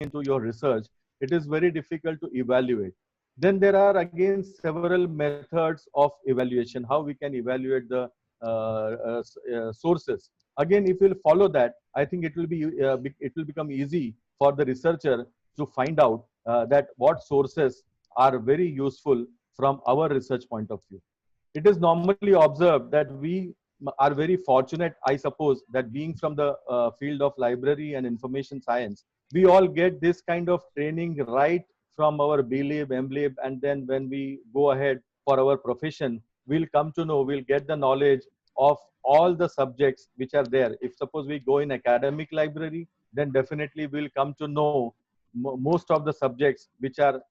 into your research, it is very difficult to evaluate. Then there are again several methods of evaluation, how we can evaluate the sources. Again, if we'll follow that, I think it will become easy for the researcher to find out that what sources are very useful from our research point of view. It is normally observed that we are very fortunate, I suppose, that being from the field of library and information science, we all get this kind of training right from our B.Lib, M.Lib, and then when we go ahead for our profession, we'll come to know, we'll get the knowledge of all the subjects which are there. If suppose we go in academic library, then definitely we'll come to know most of the subjects which are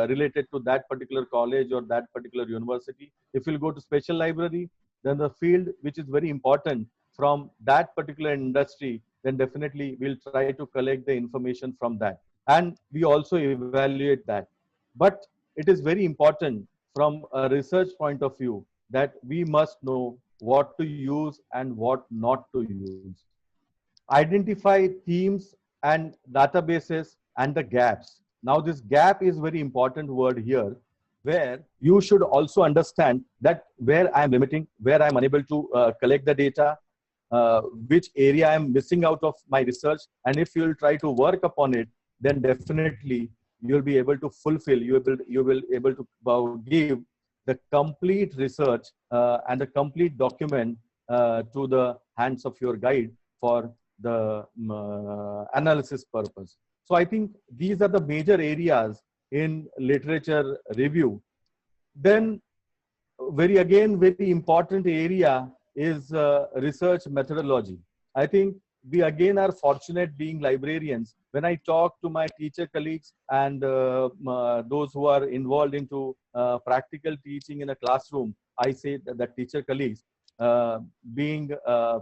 related to that particular college or that particular university. If we'll go to special library, then the field which is very important from that particular industry, then definitely we'll try to collect the information from that. And we also evaluate that. But it is very important from a research point of view that we must know what to use and what not to use. Identify themes and databases and the gaps. Now, this gap is very important word here, where you should also understand that where I am limiting, where I am unable to collect the data, which area I am missing out of my research. And if you will try to work upon it, then definitely you will be able to fulfill, you will able to give the complete research and the complete document to the hands of your guide for the analysis purpose. So I think these are the major areas in literature review. Then very important area is research methodology. I think we again are fortunate being librarians. When I talk to my teacher colleagues and those who are involved into practical teaching in a classroom, I say that the teacher colleagues, being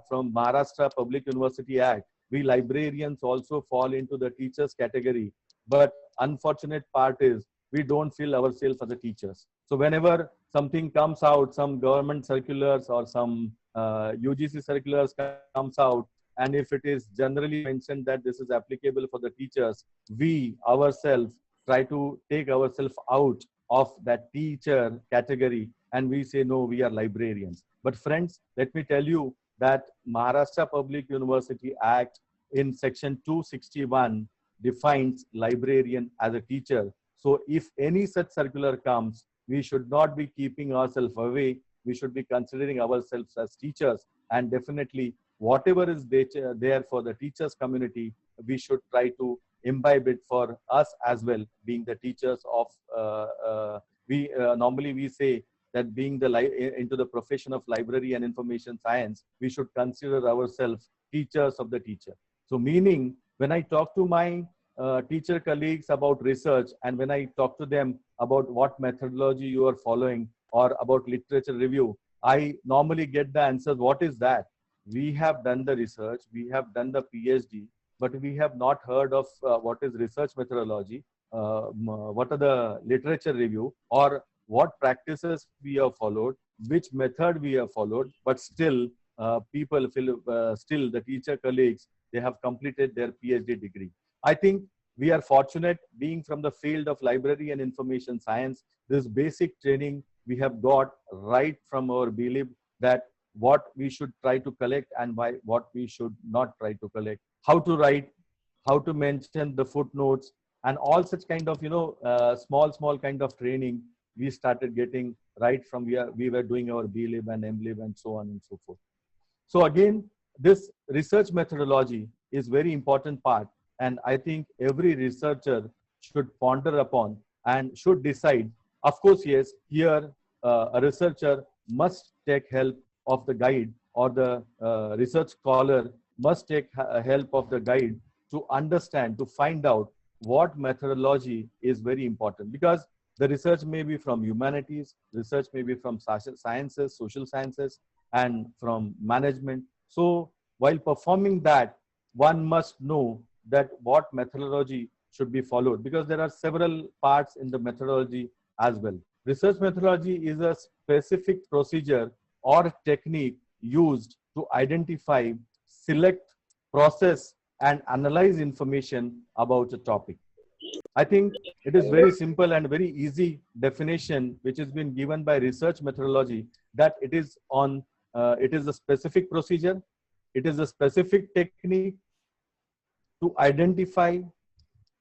from Maharashtra Public University Act, we librarians also fall into the teachers category. But unfortunate part is we don't feel ourselves as a teachers. So whenever something comes out, some government circulars or some UGC circulars comes out, and if it is generally mentioned that this is applicable for the teachers, we ourselves try to take ourselves out of that teacher category and we say, no, we are librarians. But friends, let me tell you that Maharashtra Public University Act in section 261 defines librarian as a teacher. So if any such circular comes, we should not be keeping ourselves away. We should be considering ourselves as teachers, and definitely whatever is there for the teachers community, we should try to imbibe it for us as well, being the teachers of, normally we say that being into the profession of library and information science, we should consider ourselves teachers of the teacher. So meaning, when I talk to my teacher colleagues about research, and when I talk to them about what methodology you are following or about literature review, I normally get the answers, what is that? We have done the research, we have done the PhD, but we have not heard of what is research methodology, what are the literature review, or what practices we have followed, which method we have followed, but still people feel, still the teacher colleagues, they have completed their PhD degree. I think we are fortunate being from the field of library and information science. This basic training we have got right from our B.Lib, that what we should try to collect and what we should not try to collect, how to write, how to mention the footnotes, and all such kind of, small kind of training we started getting right from we were doing our B.Lib and M.Lib and so on and so forth. So again, this research methodology is very important part, and I think every researcher should ponder upon and should decide. Of course, yes, here a researcher must take help of the guide, or the research scholar must take help of the guide to understand, to find out what methodology is very important, because the research may be from humanities, research may be from sciences, social sciences, and from management. So while performing that, one must know that what methodology should be followed, because there are several parts in the methodology as well. Research methodology is a specific procedure or technique used to identify, select, process, and analyze information about a topic. I think it is very simple and very easy definition which has been given by research methodology, that it is a specific procedure, it is a specific technique to identify,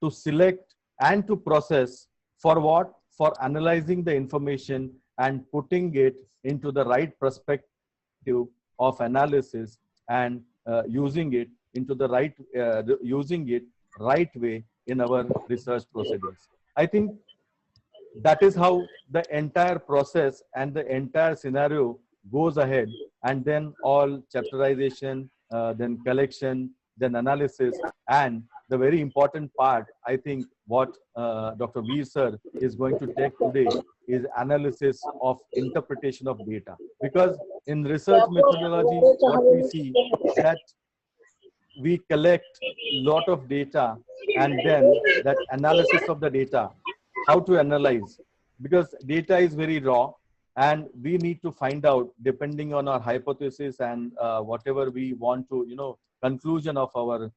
to select, and to process for what? For analyzing the information and putting it into the right perspective of analysis, and using it into the right, using it right way in our research procedures. I think that is how the entire process and the entire scenario goes ahead, and then all chapterization, then collection, then analysis, and the very important part, I think, what Dr. Veer sir is going to take today is analysis of interpretation of data. Because in research methodology, what we see that we collect lot of data, and then that analysis of the data, how to analyze, because data is very raw, and we need to find out, depending on our hypothesis and whatever we want to, conclusion of our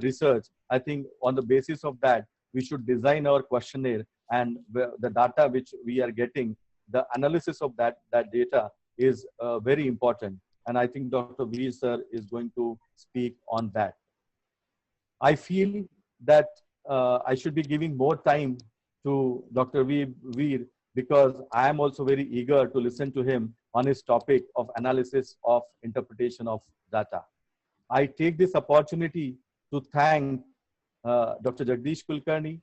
research. I think on the basis of that, we should design our questionnaire, and the data which we are getting, the analysis of that data is very important. And I think Dr. Veer sir is going to speak on that. I feel that I should be giving more time to Dr. Veer, because I am also very eager to listen to him on his topic of analysis of interpretation of data. I take this opportunity to thank Dr. Jagdish Kulkarni,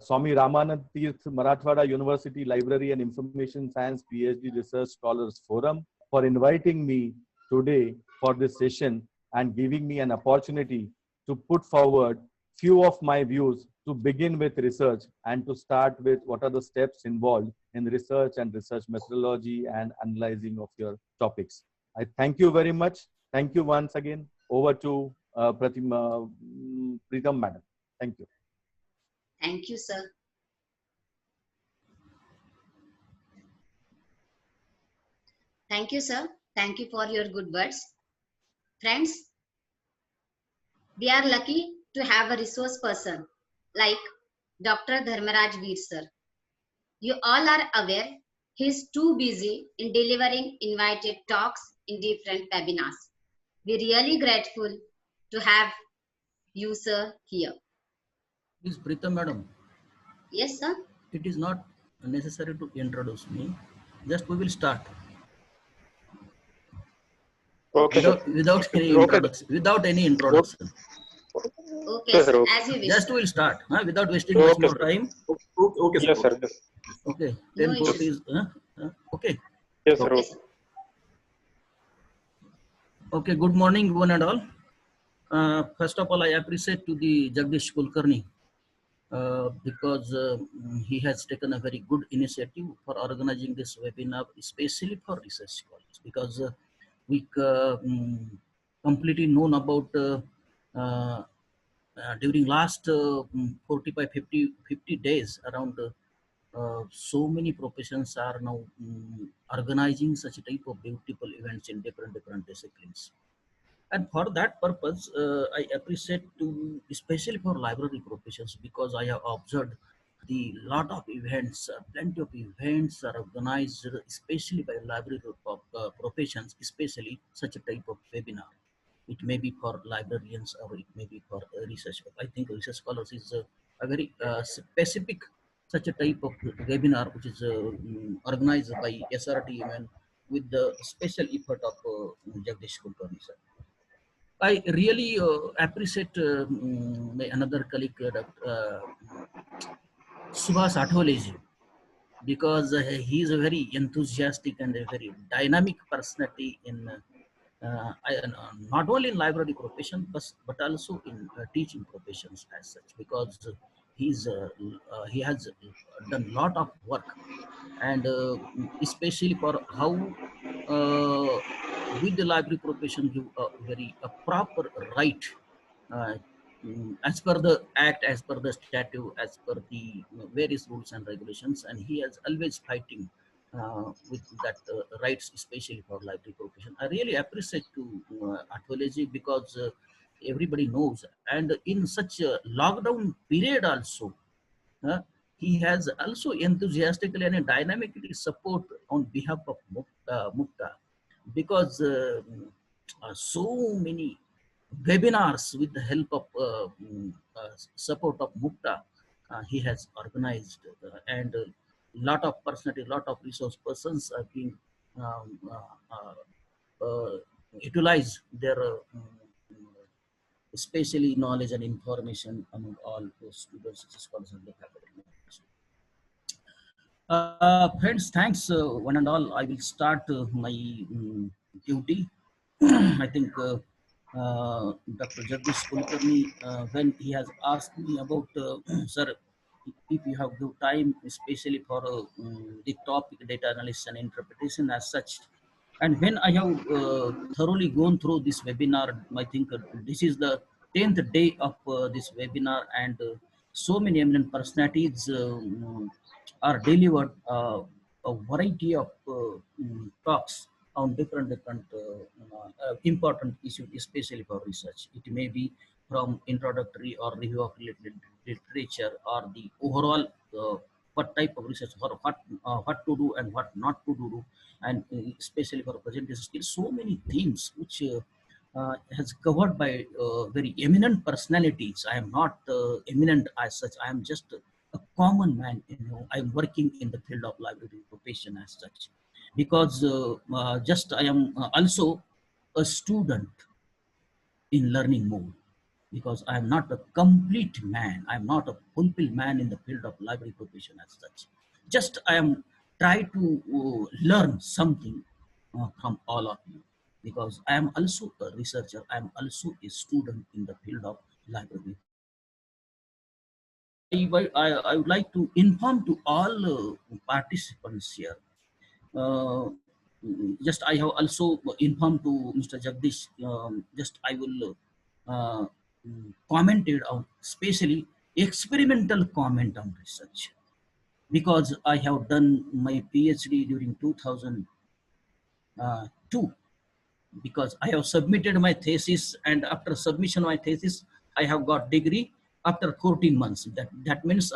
Swami Ramanand Tirth Marathwada University Library and Information Science PhD Research Scholars Forum, for inviting me today for this session and giving me an opportunity to put forward few of my views to begin with research, and to start with what are the steps involved in research and research methodology and analyzing of your topics. I thank you very much. Thank you once again. Over to Preetam Madam. Thank you. Thank you, sir. Thank you, sir. Thank you for your good words. Friends, we are lucky to have a resource person like Dr. Dharmaraj Veer, sir. You all are aware he is too busy in delivering invited talks in different webinars. We're really grateful to have you, sir, here. Please, Preetam Madam. Yes, sir. It is not necessary to introduce me. Just we will start. Okay, without any introduction. Without any introduction. Okay, sir. As you wish. Just we will start, without wasting much more time. Okay, yes, sir. Yes. Okay. No 10:40 is okay. Yes, sir. Okay, sir. Okay. Good morning, one and all. First of all, I appreciate to the Jagdish Kulkarni because he has taken a very good initiative for organizing this webinar, especially for research scholars, because we completely known about during last 45 50 days around so many professions are now organizing such a type of beautiful events in different disciplines. And for that purpose, I appreciate to, especially for library professions, because I have observed the lot of events, plenty of events are organized, especially by library professions, especially such a type of webinar. It may be for librarians or it may be for research. I think research scholars is a very specific such a type of webinar, which is organized by SRTMN with the special effort of Jagdish Kulkarni sir. I really appreciate my another colleague, Subhas Athwaleji, because he is a very enthusiastic and a very dynamic personality in not only in library profession but also in teaching professions as such, because he has done a lot of work, and especially for how with the library profession give a proper right as per the act, as per the statute, as per the various rules and regulations, and he is always fighting with that rights, especially for library profession. I really appreciate to Athwaleji, because everybody knows. And in such a lockdown period also, uh, he has also enthusiastically and dynamically support on behalf of Mukta, because so many webinars with the help of support of Mukta, he has organized, and a lot of personality, lot of resource persons are being um, utilize their especially knowledge and information among all those students, scholars, and the faculty members. Friends, thanks one and all. I will start my duty. I think Dr. Jagdish Kulkarni, when he has asked me about, sir, if you have the time, especially for the topic data analysis and interpretation as such, and when I have thoroughly gone through this webinar, I think this is the 10th day of this webinar, and so many eminent personalities are delivered a variety of talks on different important issues, especially for research. It may be from introductory or review of related literature, or the overall what type of research, or what to do and what not to do, and especially for presentation skills. So many themes which has covered by very eminent personalities. I am not eminent as such. I am just a common man. I'm working in the field of library profession as such, because just I am also a student in learning mode, because I am not a complete man. I am not a fulfilled man in the field of library profession as such. Just I am try to learn something from all of you, because I am also a researcher. I am also a student in the field of library. I would like to inform to all participants here. Uh, just I have also informed to Mr. Jagdish. Just I will commented on, especially experimental comment on research, because I have done my PhD during 2002, because I have submitted my thesis, and after submission of my thesis, I have got degree after 14 months. That means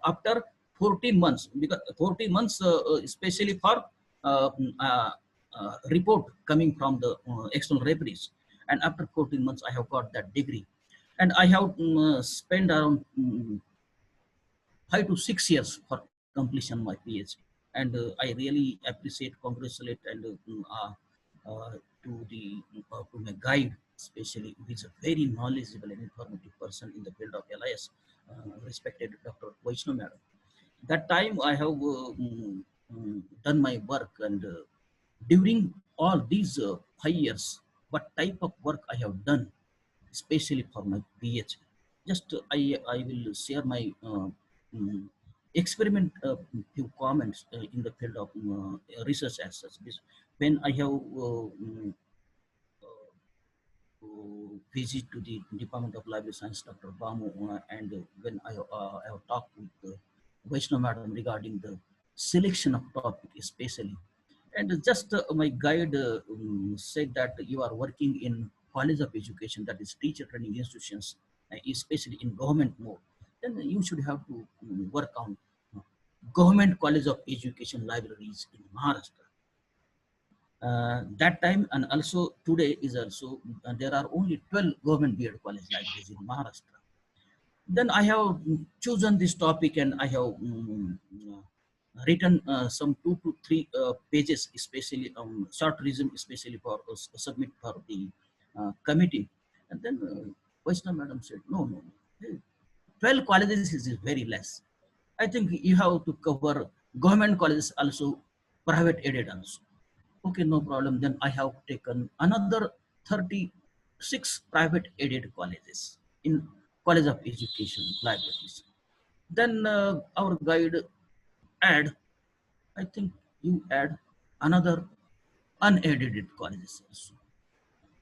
after 14 months, because 14 months, especially for uh, uh, report coming from the external referees, and after 14 months, I have got that degree, and I have spent around 5 to 6 years for completion of my PhD. And I really appreciate, congratulate, and to the to my guide, especially, who is a very knowledgeable and informative person in the field of LIS, respected Dr. Vaishnav Madam. That time I have done my work, and during all these 5 years, what type of work I have done, especially for my PhD. Just I will share my mm, experiment, few comments in the field of research as such. When I have visit to the Department of Library Science, Dr. Bamu, and when I have talked with Vaishnav Madam regarding the selection of topic, especially. And just my guide said that you are working in College of Education, that is teacher training institutions, especially in government mode. Then you should have to work on government College of Education libraries in Maharashtra. That time, and also today is also, there are only 12 government B.Ed college libraries in Maharashtra. Then I have chosen this topic, and I have written some 2 to 3 pages, especially short resume, especially for submit for the committee. And then Vaishnav Madam said, no, 12 colleges is very less. I think you have to cover government colleges also, private aided also. Okay, no problem. Then I have taken another 36 private aided colleges in College of Education libraries. Then our guide add, I think you add another unaided colleges also.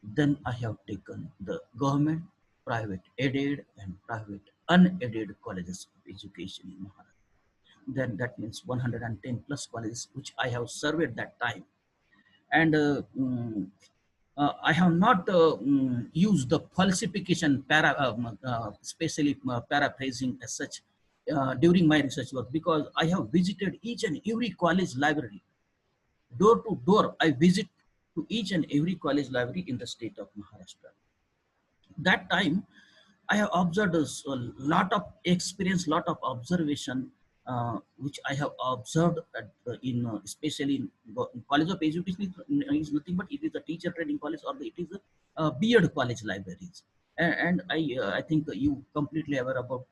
Then I have taken the government, private aided, and private unaided colleges of education in Maharashtra. Then that means 110 plus colleges which I have surveyed that time. And I have not used the falsification, especially paraphrasing as such, during my research work, because I have visited each and every college library, door to door. I visit to each and every college library in the state of Maharashtra. That time, I have observed a lot of experience, lot of observation, which I have observed especially in College of Education is nothing but it is a teacher training college, or it is a B.Ed college libraries. And I think you completely aware about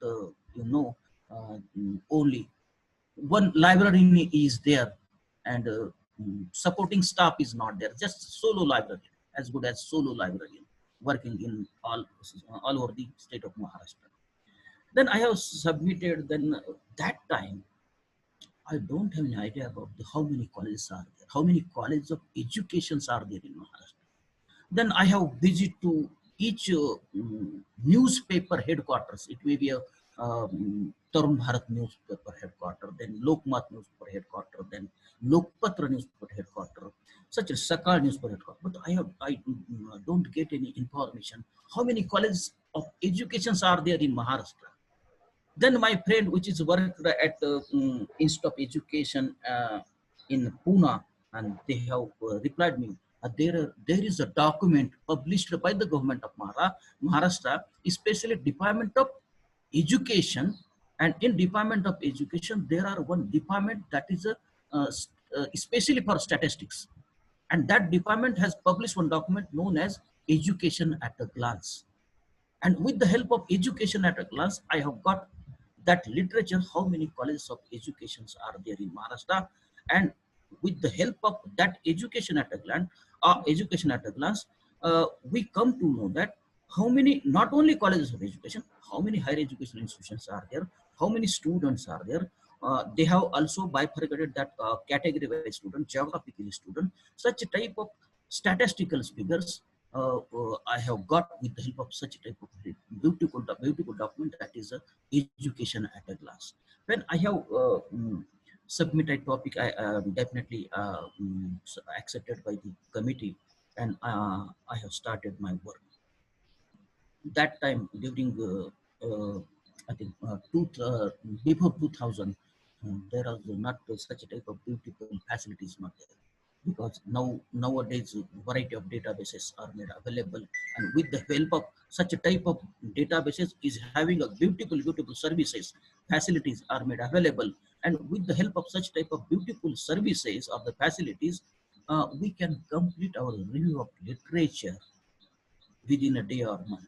only one librarian is there, and supporting staff is not there. Just solo librarian, as good as solo librarian, working in all over the state of Maharashtra. Then I have submitted. Then that time I don't have any idea about how many colleges are there, how many colleges of educations are there in Maharashtra. Then I have visit to each newspaper headquarters. It may be a Tarun Bharat newspaper headquarter, then Lokmat newspaper headquarter, then Lokpatra newspaper headquarter, such as Sakal newspaper headquarter. But I don't get any information how many colleges of educations are there in Maharashtra. Then my friend, which is worked at the Institute of Education in Pune, and they have replied me, there is a document published by the government of Maharashtra, especially Department of Education. And in Department of Education, there are one department that is especially for statistics. And that department has published one document known as Education at a Glance. And with the help of Education at a Glance, I have got that literature, how many colleges of educations are there in Maharashtra. And with the help of that Education at a Glance, we come to know that how many, not only colleges of education, how many higher education institutions are there, how many students are there. They have also bifurcated that category-wise student, geographically student, such a type of statistical figures I have got with the help of such a type of beautiful document, that is Education at a Glance. When I have submitted topic, I definitely accepted by the committee, and I have started my work. That time during I think before 2000, there was not such a type of beautiful facilities not there, because nowadays variety of databases are made available, and with the help of such a type of databases is having a beautiful services, facilities are made available, and with the help of such type of beautiful services of the facilities, we can complete our review of literature within a day or month.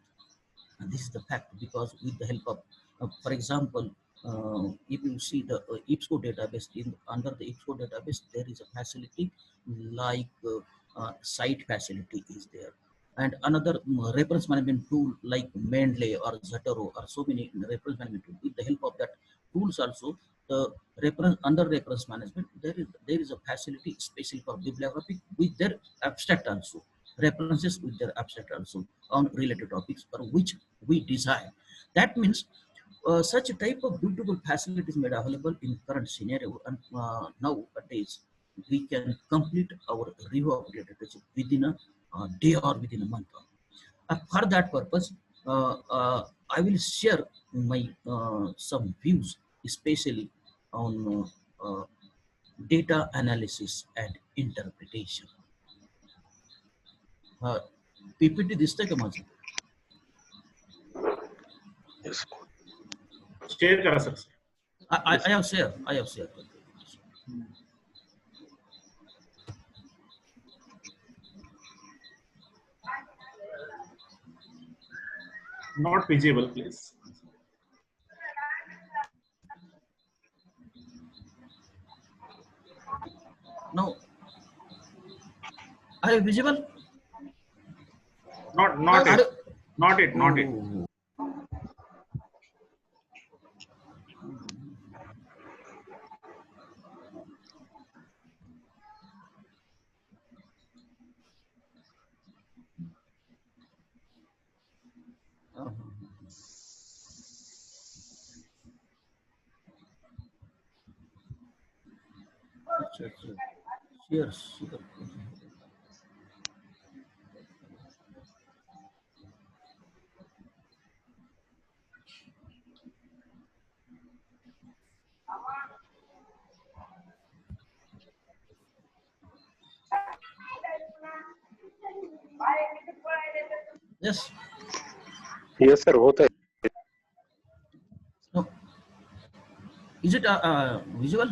And this is the fact, because with the help of, for example, if you see the IPSCO database, under the IPSCO database, there is a facility like site facility is there. And another reference management tool like Mendeley or Zotero, or so many reference management tools. With the help of that tools also, the under reference management, there is a facility especially for bibliography with their abstract also, references with their abstract also on related topics for which we desire. That means such a type of beautiful facilities made available in current scenario, and nowadays we can complete our review of literature within a day or within a month. For that purpose, I will share my some views, especially on data analysis and interpretation. PPT दिसतंय का माझं? Yes. Share करा sir. I have shared. Not visible, please. Now, are you visible? Not it. Not it. Oh. Sure. Yes. Yes, sir. होता है. No. Is it visual?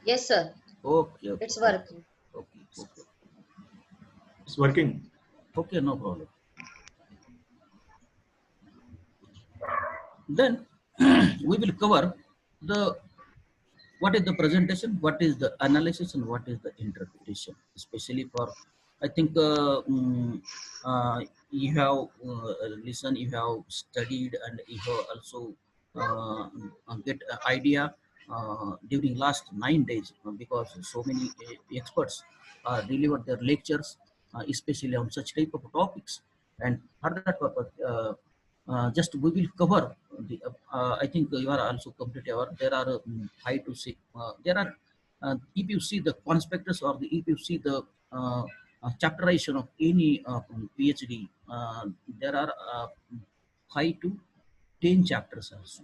Yes, sir. Okay. Okay. It's working. Okay. Okay. It's working. Okay. No problem. Then we will cover the what is the presentation, what is the analysis, and what is the interpretation, especially for I think you have listened, you have studied, and you have also get an idea during last 9 days because so many experts delivered their lectures, especially on such type of topics, and for that purpose. Just we will cover the, I think you are also completely aware there are 5 to 6 there are if you see the conspectus or if you see the chapterization of any PhD, there are 5 to 10 chapters also.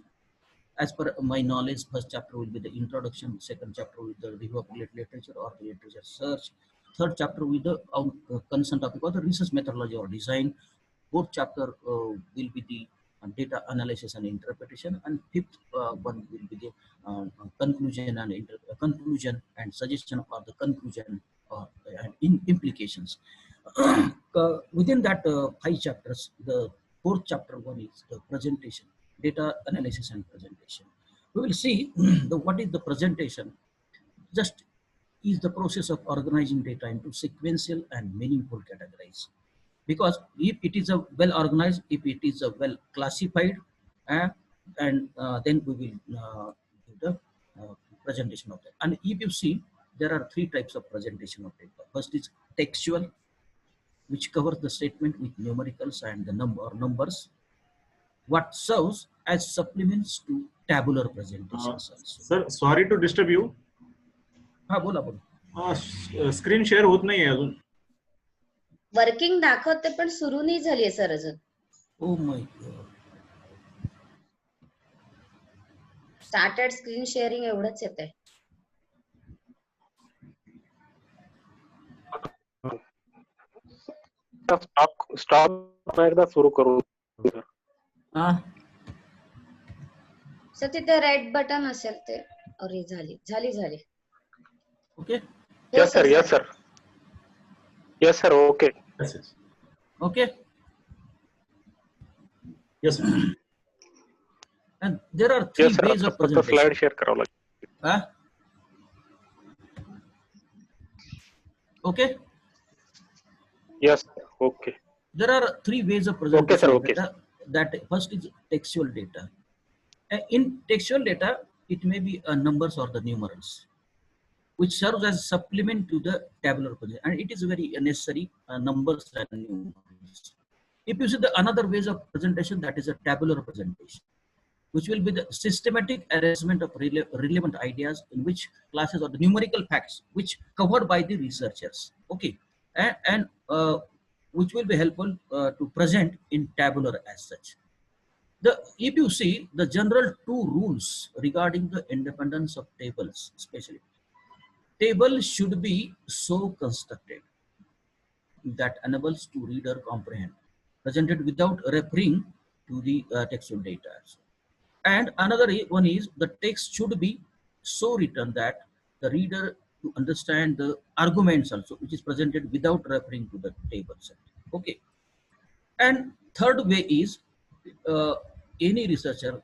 As per my knowledge, first chapter will be the introduction, second chapter will be the review of literature or the literature search, third chapter will be the concern topic or the research methodology or design, fourth chapter will be the data analysis and interpretation, and fifth one will be the conclusion and conclusion and suggestion or the conclusion and implications. Within that 5 chapters, the fourth chapter one is the presentation, data analysis and presentation. We will see what is the presentation. Just is the process of organizing data into sequential and meaningful categories. Because if it is a well organized, if it is a well classified, and then we will do the presentation of that. And if you see, there are 3 types of presentation of data. First is textual, which covers the statement with numericals and the numbers, what serves as supplements to tabular presentations also. Sir, sorry to disturb you. हाँ बोला बोला. Screen share होत नाही आहे अजून. Working दाखवते पण सुरू नाही झालीये सर अजून. Oh my God. Started screen sharing एवढंच येतंय. स्टॉप एकदा सुरू करू. सर तिथे रेड बटन असेल ते. अरे झाली. Okay. Yes sir, yes sir. Yes sir, okay. Yes, yes. Okay. Yes, sir. And there are 3 Yes sir, ways of फक्त presentation. slide share करावं लागेल. Okay. Yes sir, okay. There are 3 ways of presentation. Okay, sir, okay. Data. That first is textual data. In textual data, it may be numbers or the numerals, which serves as a supplement to the tabular presentation, and it is very necessary numbers and numerals. If you see the another ways of presentation, that is a tabular presentation, which will be the systematic arrangement of relevant ideas in which classes or the numerical facts which covered by the researchers. Okay, and which will be helpful to present in tabular as such. If you see the general 2 rules regarding the independence of tables, especially table should be so constructed that enables to reader comprehend, presented without referring to the textual data. And another one is the text should be so written that the reader to understand the arguments also, which is presented without referring to the tables. Okay. And third way is any researcher,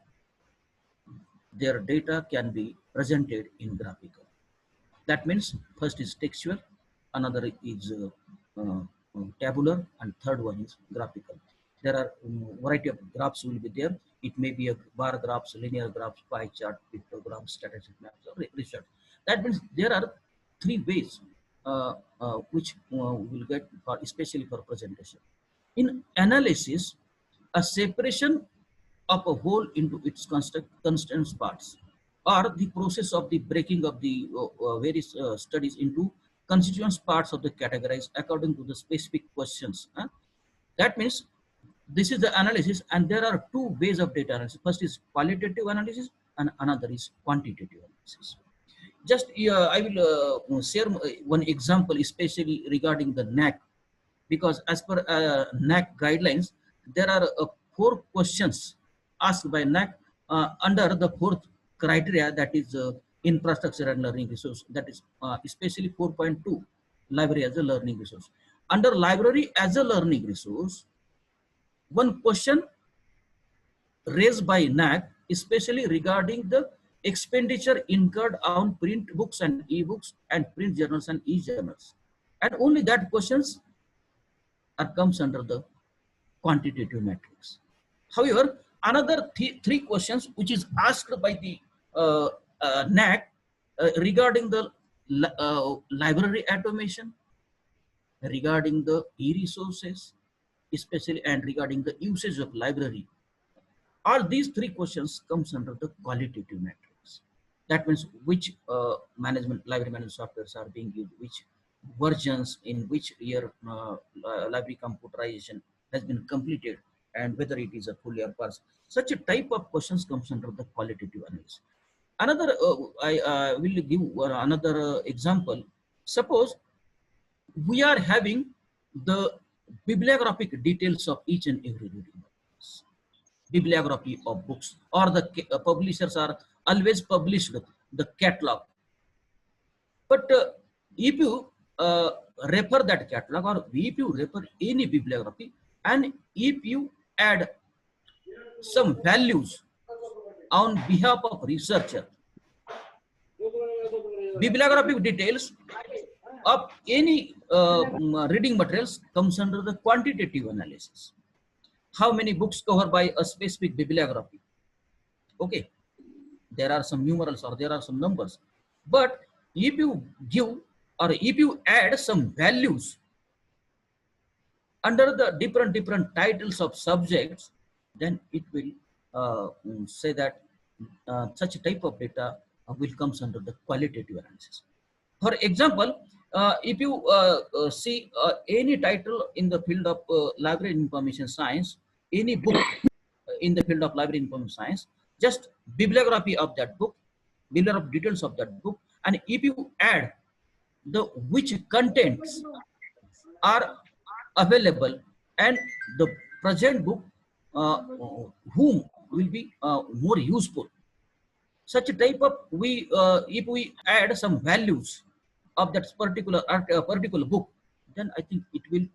their data can be presented in graphical. That means first is textual, another is tabular, and third one is graphical. There are variety of graphs will be there. It may be a bar graphs, linear graphs, pie chart, pictograms, statistic maps, or research. That means there are 3 ways which will get for, especially for presentation. In analysis, a separation of a whole into its constituent parts, or the process of the breaking of the various studies into constituent parts of the categories according to the specific questions. That means this is the analysis, and there are 2 ways of data analysis. First is qualitative analysis, and another is quantitative analysis. Just I will share one example, especially regarding the NAAC. because as per NAC guidelines, there are 4 questions asked by NAC under the 4th criteria, that is infrastructure and learning resource, that is especially 4.2, library as a learning resource. Under library as a learning resource, one question raised by NAC, especially regarding the expenditure incurred on print books and e-books and print journals and e-journals. And only that questions comes under the quantitative matrix. However, another 3 questions which is asked by the NAC regarding the library automation, regarding the e-resources, especially, and regarding the usage of library. All these 3 questions comes under the qualitative matrix. That means which library management softwares are being used, which versions, in which year library computerization has been completed, and whether it is a full or partial. Such a type of questions comes under the qualitative analysis. Another, I will give another example. Suppose we are having the bibliographic details of each and every reading, bibliography of books, or the publishers are always published the catalog. But if you refer that catalog, or if you refer any bibliography, and if you add some values on behalf of researcher, bibliographic details of any reading materials comes under the quantitative analysis. How many books covered by a specific bibliography? Okay, there are some numerals or there are some numbers. But if you give, or if you add some values under the different titles of subjects, then it will say that such a type of data will comes under the qualitative analysis. For example, if you see any title in the field of library information science, any book in the field of library information science, just bibliography of that book, bibliographic details of that book, and if you add the which contents are available and the present book whom will be more useful, such a type of if we add some values of that particular book, then I think it will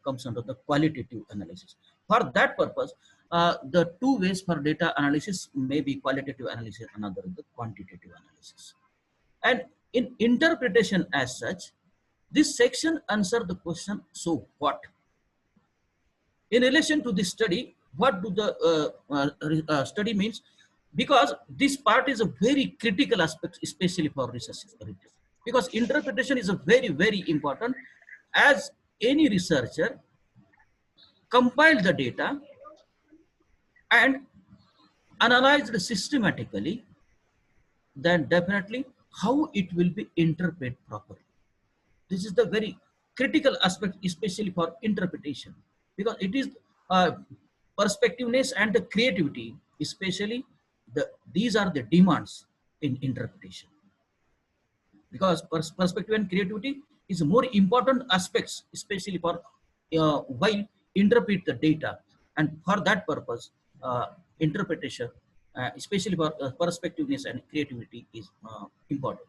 comes under the qualitative analysis. For that purpose, the 2 ways for data analysis may be qualitative analysis, another the quantitative analysis. And in interpretation as such, this section answer the question, so what? In relation to this study, what do the study means? Because this part is a very critical aspect, especially for research. Because interpretation is a very important, as any researcher compiled the data and analyzed systematically, then definitely how it will be interpreted properly. This is the very critical aspect, especially for interpretation, because it is perspectiveness and the creativity, especially these are the demands in interpretation. Because perspective and creativity is more important aspects, especially for while interpret the data, and for that purpose, interpretation, especially for perspectiveness and creativity, is important.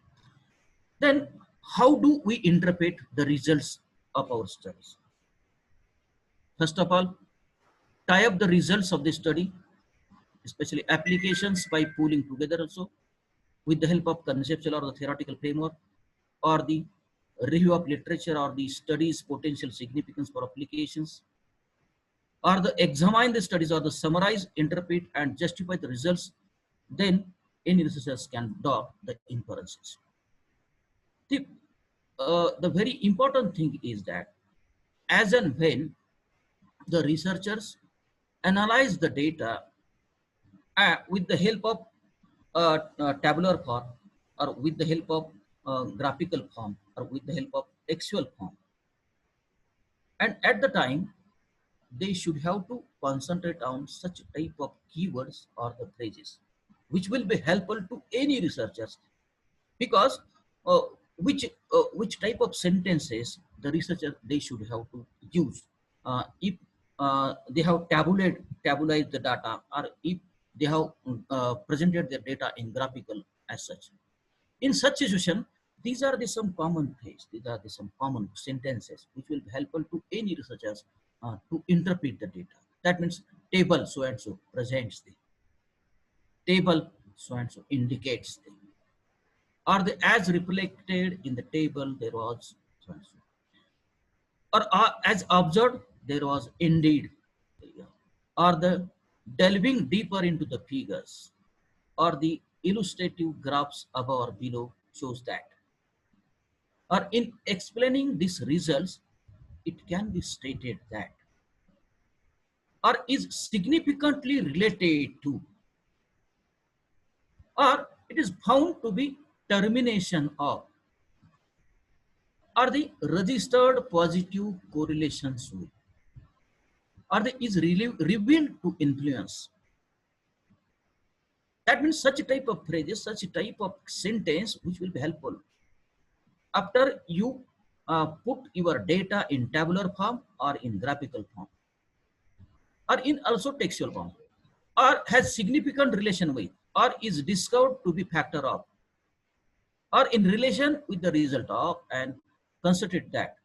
Then, how do we interpret the results of our studies? First of all, tie up the results of the study, especially applications, by pooling together also with the help of conceptual or the theoretical framework, or the review of literature or the studies potential significance for applications, or the examine the studies or the summarize, interpret and justify the results. Then any researchers can draw the inferences. The very important thing is that as and when the researchers analyze the data with the help of tabular form, or with the help of graphical form, or with the help of textual form, and at the time they should have to concentrate on such type of keywords or the phrases which will be helpful to any researchers, because which type of sentences the researcher, they should have to use. If they have tabulated the data, or if they have presented their data in graphical as such. In such situation, these are the some common phrases, these are the some common sentences which will be helpful to any researchers to interpret the data. That means table so and so presents the table so and so indicates the, or the as reflected in the table there was so and so, or as observed there was indeed, or the delving deeper into the figures, or the illustrative graphs above or below shows that, or in explaining these results it can be stated that, or is significantly related to, or it is found to be termination of, or the registered positive correlations with, or the is revealed to influence. That means such a type of phrases, such a type of sentence which will be helpful after you put your data in tabular form or in graphical form, or in also textual form, or has significant relation with, or is discovered to be factor of, or in relation with the result of, and considered that.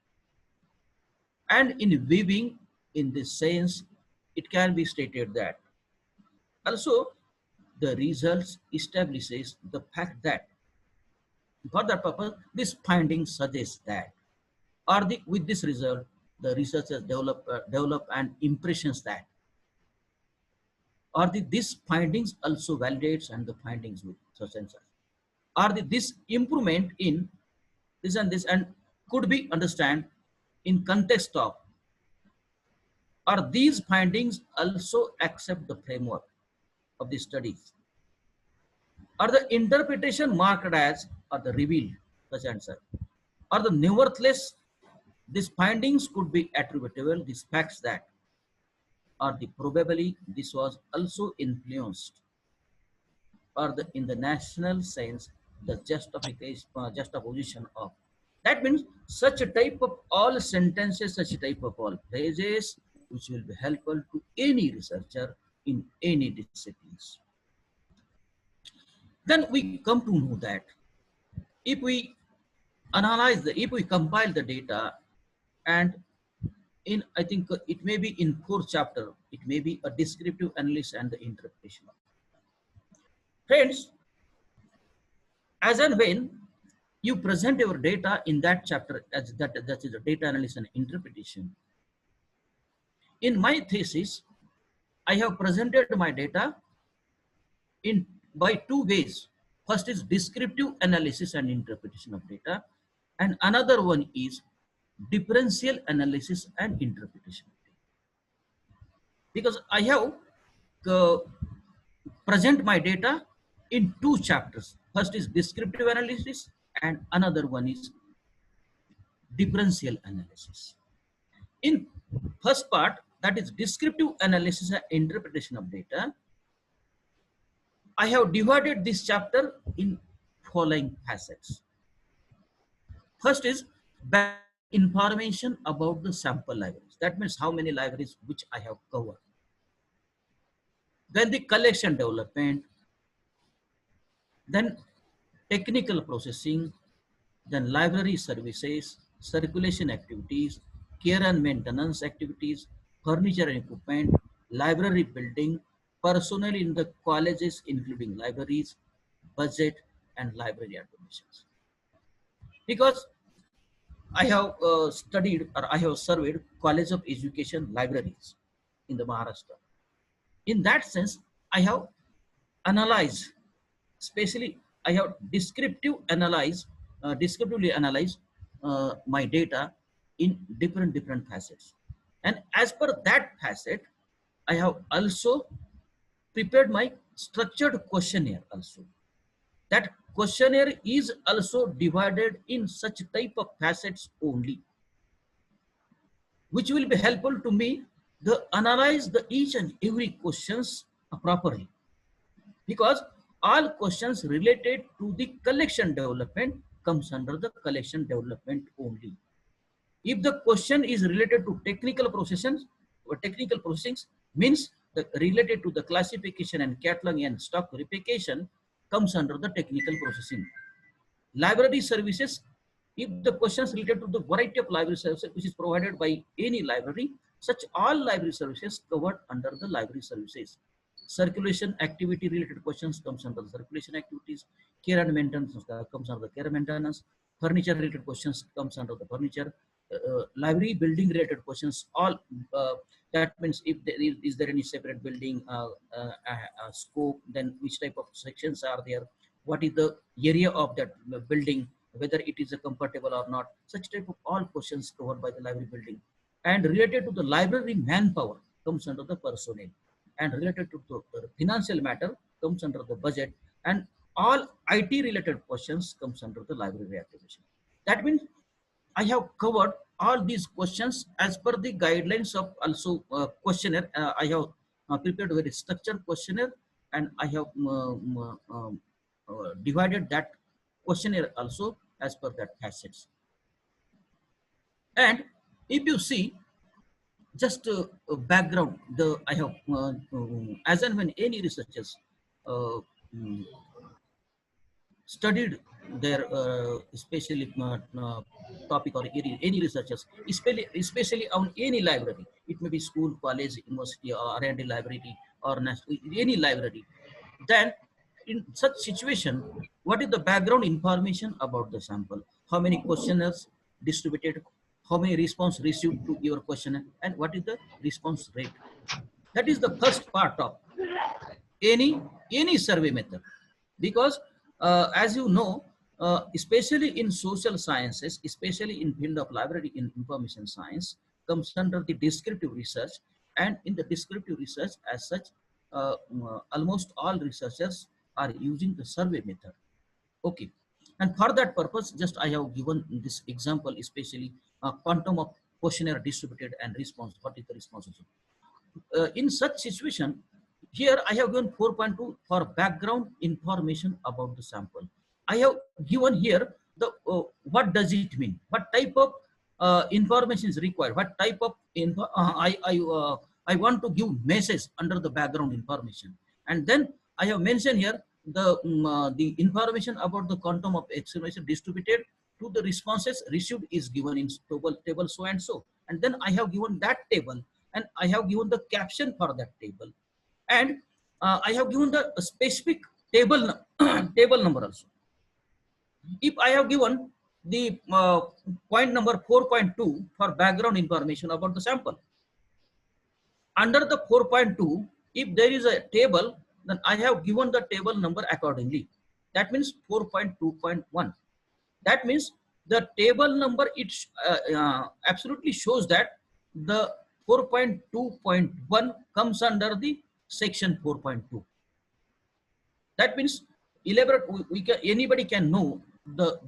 And in weaving, in this sense, it can be stated that. Also, the results establishes the fact that, for that purpose, this finding suggests that, or the, with this result, the researchers develop an impressions that, or the, this findings also validates and the findings with such and such, or the, this improvement in this and could be understand in context of, or these findings also accept the framework of the studies, or the interpretation marked as, or the revealed such and such, or the nevertheless these findings could be attributable these facts that, or the probably this was also influenced, or the in the national sense the juxtaposition of. That means such a type of all sentences, such a type of all phrases which will be helpful to any researcher in any disciplines. Then we come to know that if we analyze the, if we compile the data, and in, I think it may be in 4th chapter, it may be a descriptive analysis and the interpretation. Friends, as and when you present your data in that chapter, as that is the data analysis and interpretation. In my thesis, I have presented my data in by 2 ways. First is descriptive analysis and interpretation of data, and another one is differential analysis and interpretation of data. Because I have present my data in 2 chapters. First is descriptive analysis and another one is differential analysis. In first part, that is descriptive analysis and interpretation of data, I have divided this chapter in following facets. First is information about the sample libraries. That means how many libraries which I have covered. Then the collection development, then technical processing, then library services, circulation activities, care and maintenance activities, furniture and equipment, library building, personnel in the colleges including libraries, budget, and library automations. Because I have studied or I have surveyed College of Education libraries in the Maharashtra. In that sense, I have analyzed, especially I have descriptively analyzed my data in different facets. And as per that facet, I have also prepared my structured questionnaire also. That questionnaire is also divided in such type of facets only, which will be helpful to me to analyze the each and every questions properly. Because all questions related to the collection development comes under the collection development only. If the question is related to technical processions or technical processings, means the related to the classification and cataloging and stock replication comes under the technical processing. Library services, if the questions related to the variety of library services which is provided by any library, such all library services covered under the library services. Circulation activity related questions comes under the circulation activities. Care and maintenance comes under the care and maintenance. Furniture related questions comes under the furniture. Library building related questions, all that means if there is there any separate building scope, then which type of sections are there, what is the area of that building, whether it is a comfortable or not, such type of all questions covered by the library building. And related to the library manpower comes under the personnel, and related to the financial matter comes under the budget, and all IT related questions comes under the library activation. That means I have covered all these questions as per the guidelines of also questionnaire. I have prepared a very structured questionnaire, and I have divided that questionnaire also as per that facets. And if you see, just background, I have as and when any researchers mm, studied their especially topic or any researchers, especially on any library, it may be school, college, university, or R&D library, or national, any library, then in such situation, what is the background information about the sample? How many questionnaires distributed? How many response received to your questionnaire? And what is the response rate? That is the first part of any survey method. Because as you know, especially in social sciences, especially in field of library in information science, comes under the descriptive research. And in the descriptive research as such, almost all researchers are using the survey method. Okay. And for that purpose, just I have given this example, especially quantum of questionnaire distributed and response. What is the response? In such situation, here I have given 4.2 for background information about the sample. I have given here the what does it mean? What type of information is required? What type of info I want to give message under the background information. And then I have mentioned here the information about the quantum of explanation distributed to the responses received is given in table so and so. And then I have given that table, and I have given the caption for that table, and I have given the specific table table number also. If I have given the point number 4.2 for background information about the sample, under the 4.2, if there is a table, then I have given the table number accordingly. That means 4.2.1. That means the table number, it absolutely shows that the 4.2.1 comes under the section 4.2. That means elaborate, anybody can know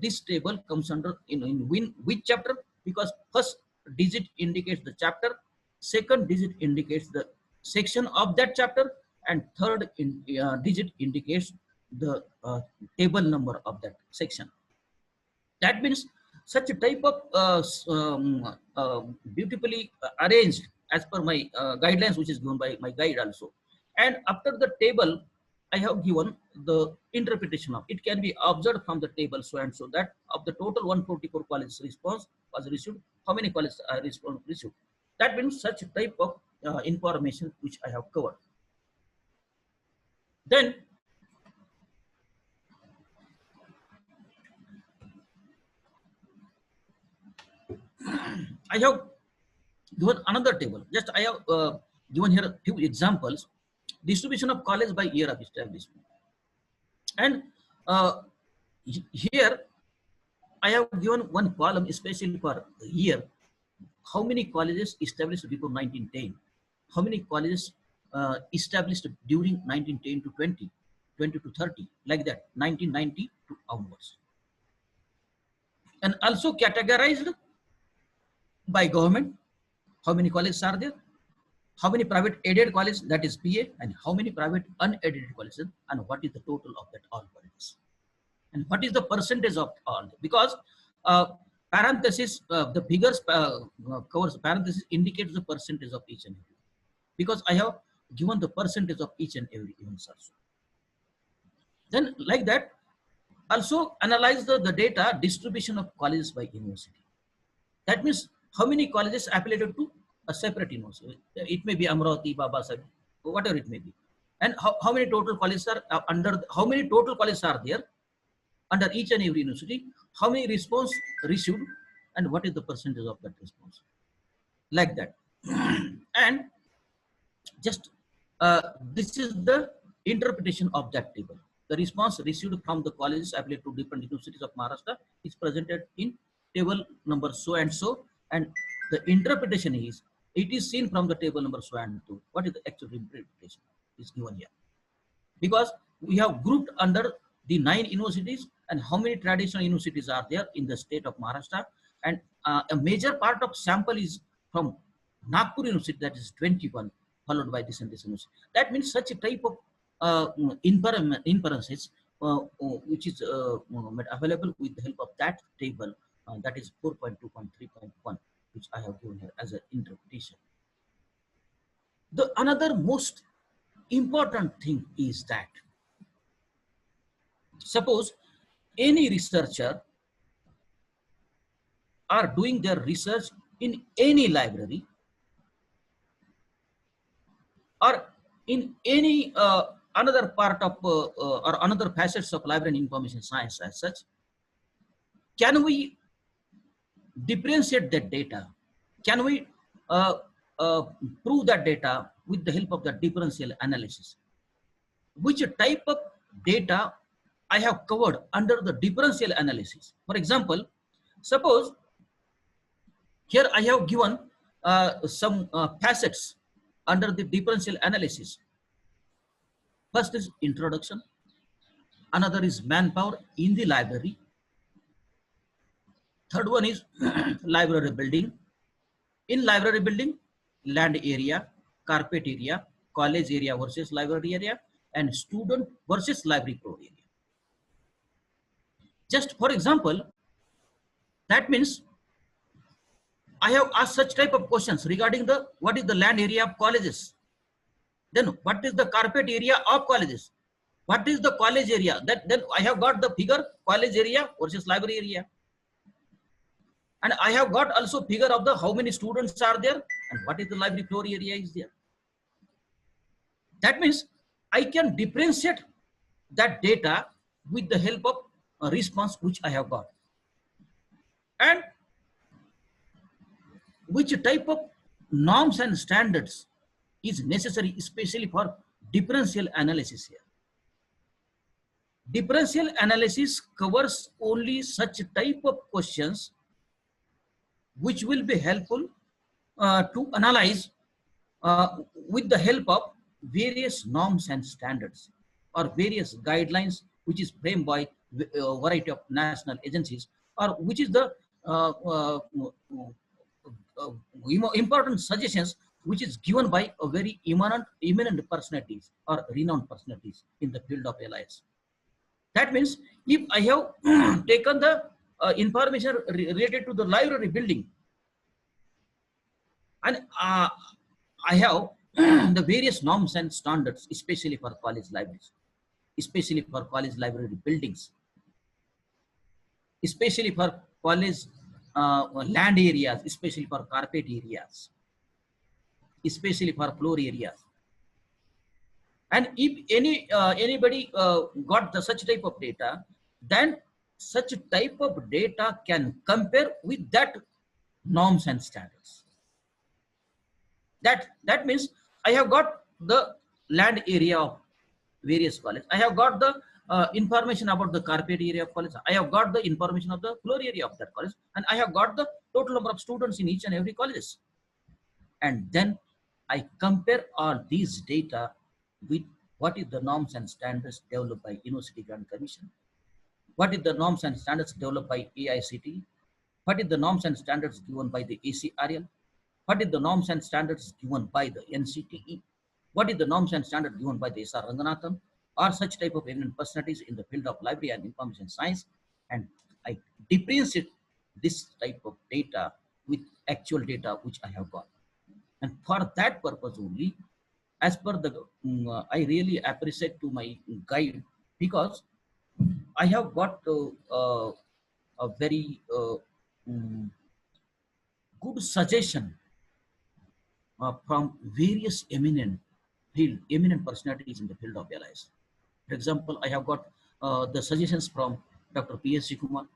this table comes under in which chapter, because first digit indicates the chapter, second digit indicates the section of that chapter, and third digit indicates the table number of that section. That means such a type of beautifully arranged as per my guidelines, which is given by my guide also. And after the table, I have given the interpretation of it. Can be observed from the table so and so that of the total 144 colleges response was received, how many colleges received. That means such a type of information which I have covered. Then I have given another table. Just I have given here a few examples. Distribution of college by year of establishment. And here I have given one column especially for year. How many colleges established before 1910? How many colleges established during 1910 to 20, 20 to 30, like that, 1990 to onwards. And also categorized by government. How many colleges are there? How many private aided colleges, that is PA, and how many private unaided colleges, and what is the total of that all colleges? And what is the percentage of all? Because parenthesis, the figures covers parenthesis indicates the percentage of each and every, because I have given the percentage of each and every events also. Then like that, also analyze the data distribution of colleges by university. That means how many colleges affiliated to a separate university. It may be Amravati, Babasaheb, whatever it may be. And how many total colleges are how many total colleges are there under each and every university, how many response received, and what is the percentage of that response. Like that. And just this is the interpretation of that table. The response received from the colleges affiliated to different universities of Maharashtra is presented in table number so and so, and the interpretation is, it is seen from the table number so and so. What is the actual interpretation is given here? Because we have grouped under the 9 universities and how many traditional universities are there in the state of Maharashtra, and a major part of sample is from Nagpur University, that is 21, followed by this and this university. That means such a type of inferences which is made available with the help of that table, that is 4.2.3.1, which I have given here as an interpretation. The another most important thing is that suppose any researcher are doing their research in any library or in any another part of or another facets of library and information science as such, can we differentiate that data? Can we prove that data with the help of the differential analysis? Which type of data I have covered under the differential analysis? For example, suppose here I have given some facets under the differential analysis. First is introduction, another is manpower in the library, third one is library building. In library building, land area, carpet area, college area versus library area, and student versus library floor area. Just for example, that means I have asked such type of questions regarding the what is the land area of colleges, then what is the carpet area of colleges, what is the college area, that then I have got the figure college area versus library area, and I have got also figure of the how many students are there and what is the library floor area is there. That means I can differentiate that data with the help of a response which I have got, and which type of norms and standards is necessary, especially for differential analysis here. Differential analysis covers only such type of questions which will be helpful to analyze with the help of various norms and standards or various guidelines which is framed by a variety of national agencies, or which is the important suggestions which is given by a very eminent personalities or renowned personalities in the field of LIS. That means if I have taken the information related to the library building, and I have the various norms and standards, especially for college libraries, especially for college library buildings, especially for college land areas, especially for carpet areas, especially for floor areas. And if anybody got such type of data, then such type of data can compare with that norms and standards. That means I have got the land area of various colleges. I have got the information about the carpet area of college. I have got the information of the floor area of that college, and I have got the total number of students in each and every college. And then I compare all these data with what is the norms and standards developed by University Grant Commission, what is the norms and standards developed by AICTE, what is the norms and standards given by the ACRL, what is the norms and standards given by the NCTE, what is the norms and standards given by the SR Ranganathan, or such type of eminent personalities in the field of library and information science, and I differentiate this type of data with actual data which I have got. And for that purpose only, as per the, I really appreciate to my guide, because I have got a very good suggestion from various eminent personalities in the field of LIS. For example, I have got the suggestions from Dr. P.S. Kumar.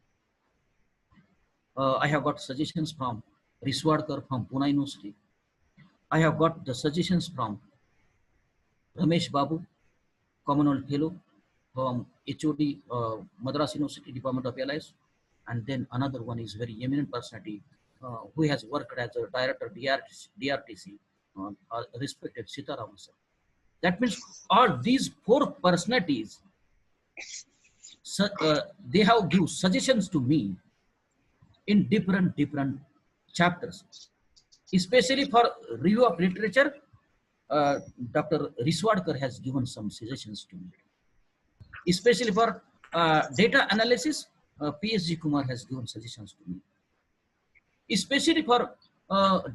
I have got suggestions from Riswadkar from Pune University. I have got the suggestions from Ramesh Babu, Commonwealth Fellow from HOD Madras University Department of LIS. And then another one is very eminent personality who has worked as a director DRTC, respected Sitaram sir. That means all these four personalities, they have given suggestions to me in different chapters, especially for review of literature. Dr. Riswadkar has given some suggestions to me, especially for data analysis. PSG Kumar has given suggestions to me, especially for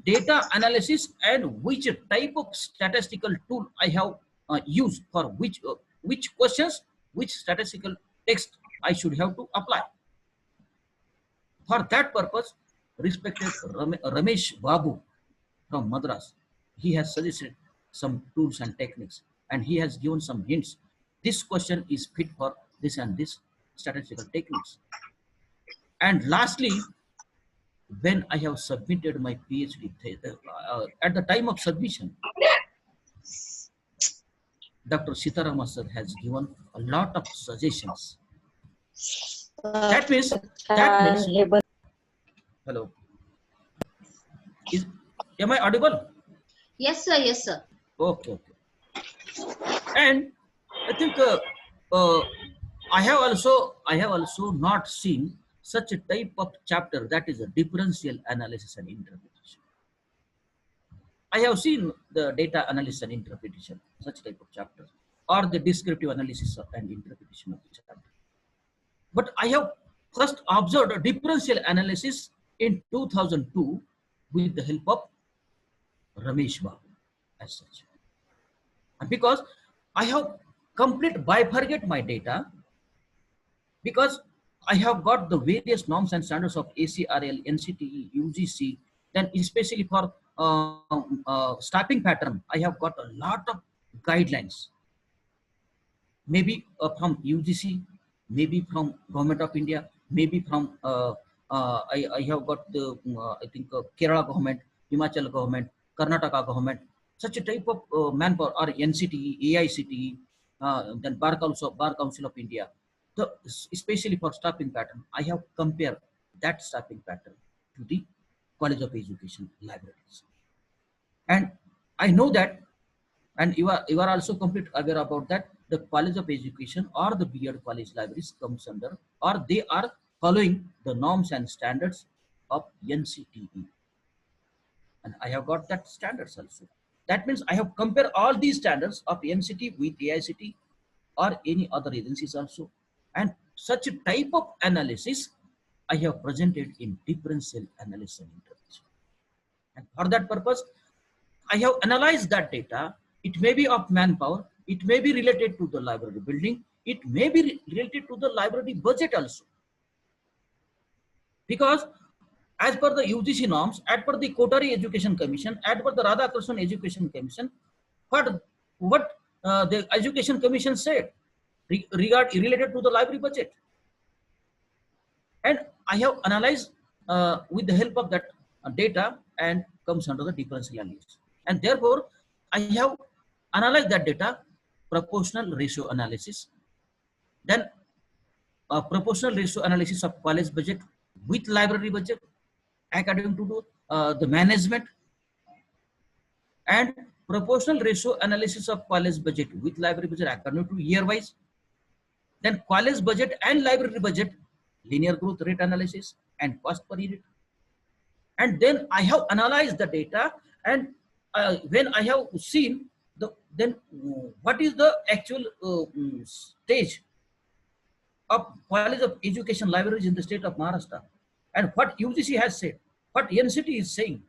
data analysis and which type of statistical tool I have used for which questions, which statistical text I should have to apply. For that purpose, respected Ramesh Babu from Madras, he has suggested some tools and techniques, and he has given some hints. This question is fit for this and this statistical techniques. And lastly, when I have submitted my PhD, at the time of submission, Dr. Sitaram sir has given a lot of suggestions. That means hello. Am I audible? Yes, sir. Yes, sir. Okay. And I think I have also not seen such a type of chapter, that is a differential analysis and interpretation. I have seen the data analysis and interpretation, such type of chapter, or the descriptive analysis and interpretation of the chapter. But I have first observed a differential analysis in 2002 with the help of Ramesh Babu as such. And because I have complete bifurcate my data, because I have got the various norms and standards of ACRL, NCTE, UGC, then especially for staffing pattern, I have got a lot of guidelines. Maybe from UGC, maybe from Government of India, maybe from I have got the I think Kerala government, Himachal government, Karnataka government, such a type of manpower, or NCTE, AICTE, then Bar Council of India. So especially for staffing pattern, I have compared that staffing pattern to the College of Education libraries. And I know that, and you are also complete aware about that, the College of Education or the B.Ed college libraries comes under, or they are following the norms and standards of NCTE. And I have got that standards also. That means I have compared all these standards of NCT with AICTE or any other agencies also. And such a type of analysis I have presented in differential analysis and interpretation. And for that purpose, I have analyzed that data. It may be of manpower, it may be related to the library building, it may be related to the library budget also. Because as per the UGC norms, as per the Kotari Education Commission, as per the Radhakrishnan Education Commission, what the Education Commission said related to the library budget. And I have analyzed with the help of that data and comes under the differential analysis. And therefore, I have analyzed that data, proportional ratio analysis, then proportional ratio analysis of college budget with library budget according to the management, and proportional ratio analysis of college budget with library budget according to year wise. Then college budget and library budget linear growth rate analysis and cost per unit. And then I have analyzed the data, and when I have seen then what is the actual stage of College of Education libraries in the state of Maharashtra, and what UGC has said, what NCT is saying,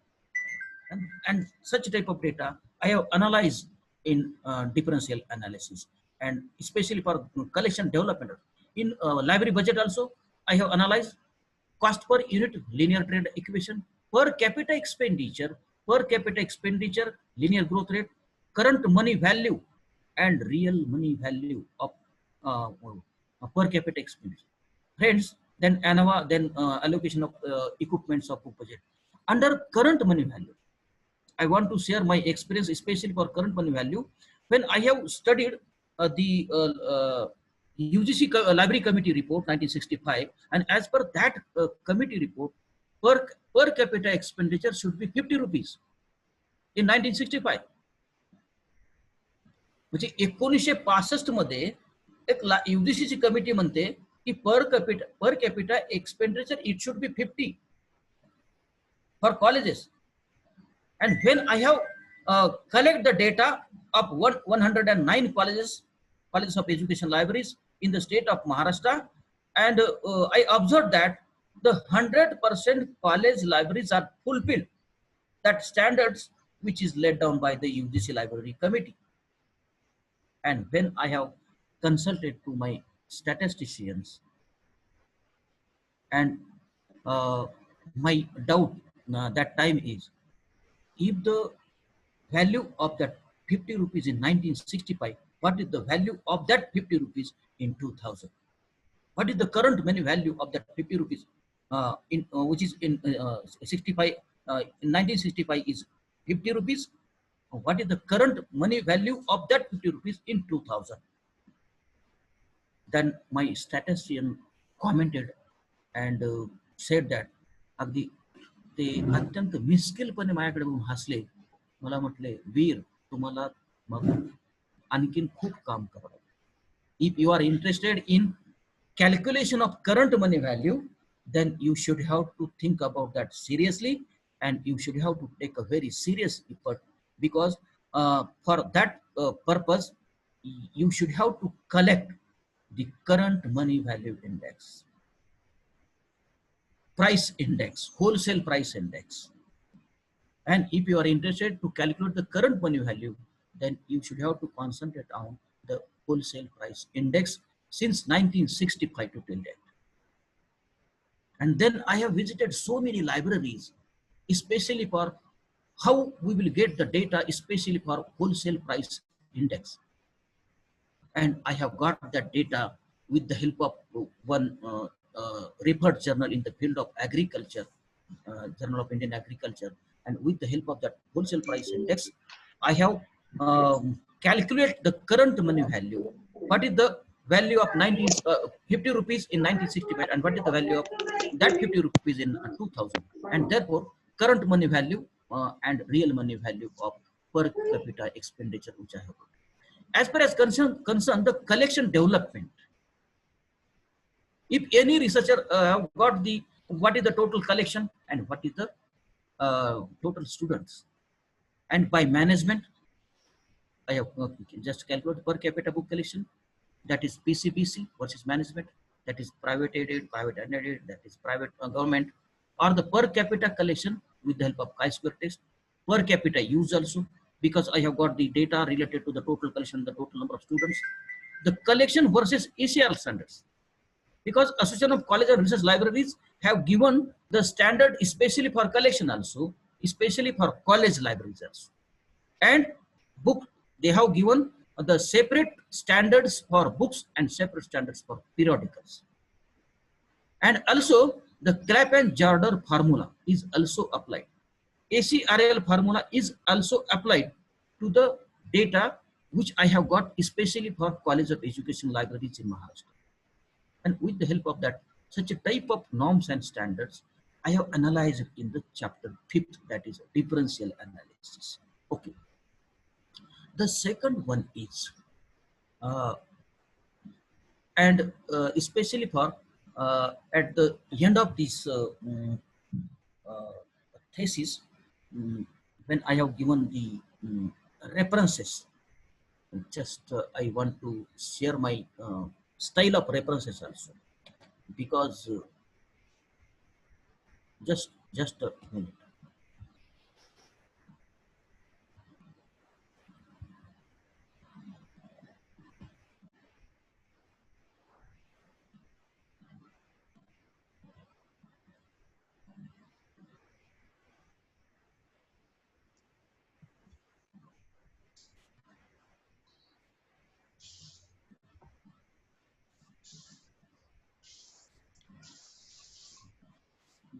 and such type of data I have analyzed in differential analysis, and especially for collection development. In library budget also, I have analyzed cost per unit linear trend equation, per capita expenditure, linear growth rate, current money value, and real money value of per capita expenditure. Friends, then ANAVA, then allocation of equipments of budget. Under current money value, I want to share my experience, especially for current money value. When I have studied the UGC Library Committee report 1965, and as per that committee report, per capita expenditure should be 50 rupees in 1965. म्हणजे 1965 मध्ये एक UGC committee म्हणते की per capita expenditure it should be 50 for colleges. And when I have collect the data of 109 colleges of education libraries in the state of Maharashtra, and I observed that the 100% college libraries are fulfilled that standards which is laid down by the UGC Library Committee. And when I have consulted to my statisticians, and my doubt that time is, if the value of that 50 rupees in 1965, what is the value of that 50 rupees in 2000? What is the current money value of that 50 rupees which is in 65, in 1965 is 50 rupees. What is the current money value of that 50 rupees in 2000? Then my statistician commented and said that अगदी ते अत्यंत मिस्किलपणे माझ्याकडे बघून हसले. मला म्हटले, वीर, तुम्हाला मग आणखीन खूप काम करावं. If you are interested in calculation of current money value, then you should have to think about that seriously, and you should have to take a very serious effort, because for that purpose you should have to collect the current money value index, price index, wholesale price index. And if you are interested to calculate the current money value, then you should have to concentrate on the wholesale price index since 1965 to till date. And then I have visited so many libraries, especially for how we will get the data, especially for wholesale price index. And I have got that data with the help of one referred journal in the field of agriculture, Journal of Indian Agriculture. And with the help of that wholesale price index, I have calculated the current money value. What is the value of 50 rupees in 1965, and what is the value of that 50 rupees in 2000? And therefore, current money value and real money value of per capita expenditure which I have got. As far as concern the collection development, if any researcher have got the what is the total collection and what is the total students, and by management, I have just calculated per capita book collection, that is PCBC versus management, that is private aided, private unaided, that is private government, or the per capita collection with the help of chi-square test, per capita use also, because I have got the data related to the total collection, the total number of students, the collection versus ACR standards. Because Association of College and Research Libraries have given the standard especially for collection also, especially for college libraries also. And book, they have given the separate standards for books and separate standards for periodicals. And also the Clapp and Jarder formula is also applied. ACRL formula is also applied to the data which I have got especially for College of Education Libraries in Maharashtra. And with the help of that, such a type of norms and standards, I have analyzed it in the chapter 5th, that is differential analysis. Okay. The second one is, especially for at the end of this thesis, when I have given the references, just I want to share my style of references also, because just a minute.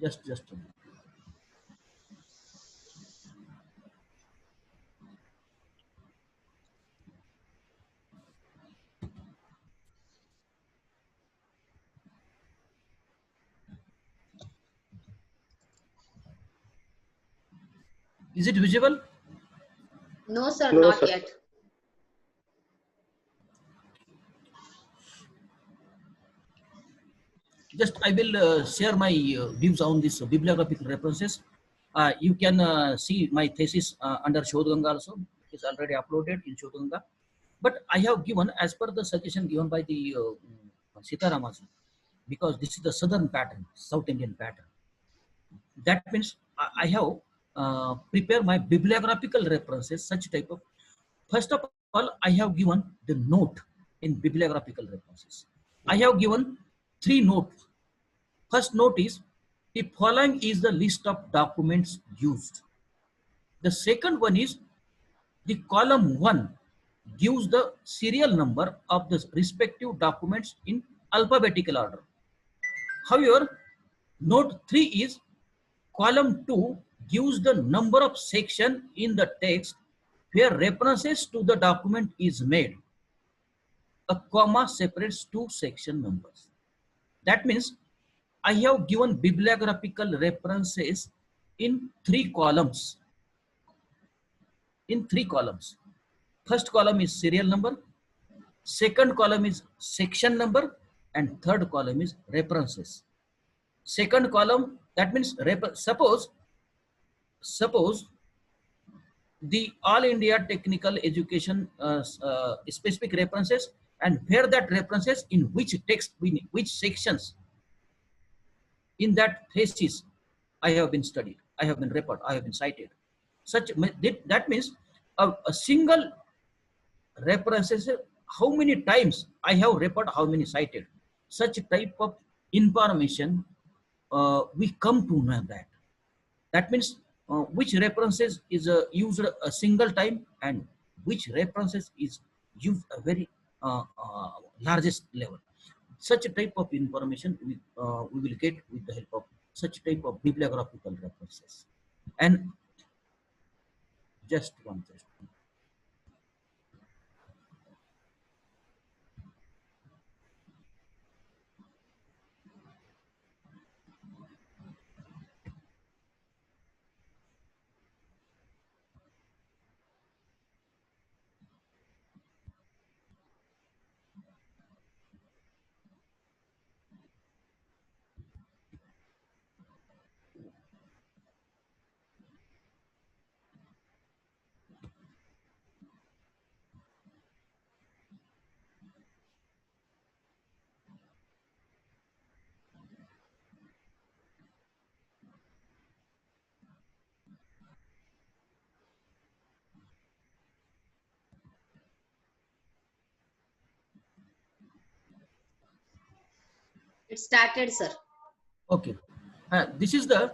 Just a minute. Is it visible? No, sir, No, not sir. yet. Just I will share my views on this bibliographical references. You can see my thesis under Shodhganga also. It is already uploaded in Shodhganga. But I have given, as per the suggestion given by the Sitaramaji, because this is the southern pattern, South Indian pattern. That means I have prepared my bibliographical references, such type of. First of all, I have given the note in bibliographical references. I have given 3 notes. First note is, the following is the list of documents used. The second one is, the column 1 gives the serial number of the respective documents in alphabetical order. However, note 3 is, column 2 gives the number of section in the text where references to the document is made. A comma separates 2 section numbers. That means I have given bibliographical references in 3 columns. In 3 columns. First column is serial number, second column is section number, and third column is references. Second column, that means suppose the All India Technical Education specific references, and where that references in which text, which sections in that thesis I have been studied, I have been referred, I have been cited. That means a single references, how many times I have referred, how many cited. Such type of information we come to know that. That means which references is used a single time and which references is used a very largest level. Such a type of information we will get with the help of such type of bibliographical references. And just one second. It started, sir. Okay. This is the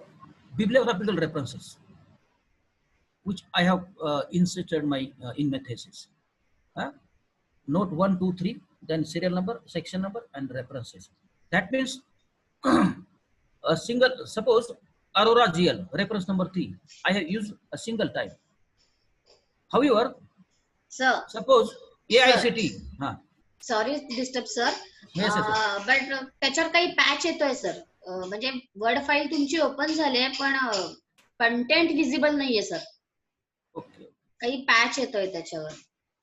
bibliographical references which I have inserted in my thesis. Note 1, 2, 3, then serial number, section number, and references. That means a single, suppose Aurora GL, reference number 3, I have used a single time. However, Sir, suppose AICT, sorry disturb sir, yes, yes, but त्याच्यावर काही patch येतोय sir. म्हणजे word file तुमची open झाली आहे पण content visible नाहीये sir. okay. काही पॅच येतोय त्याच्यावर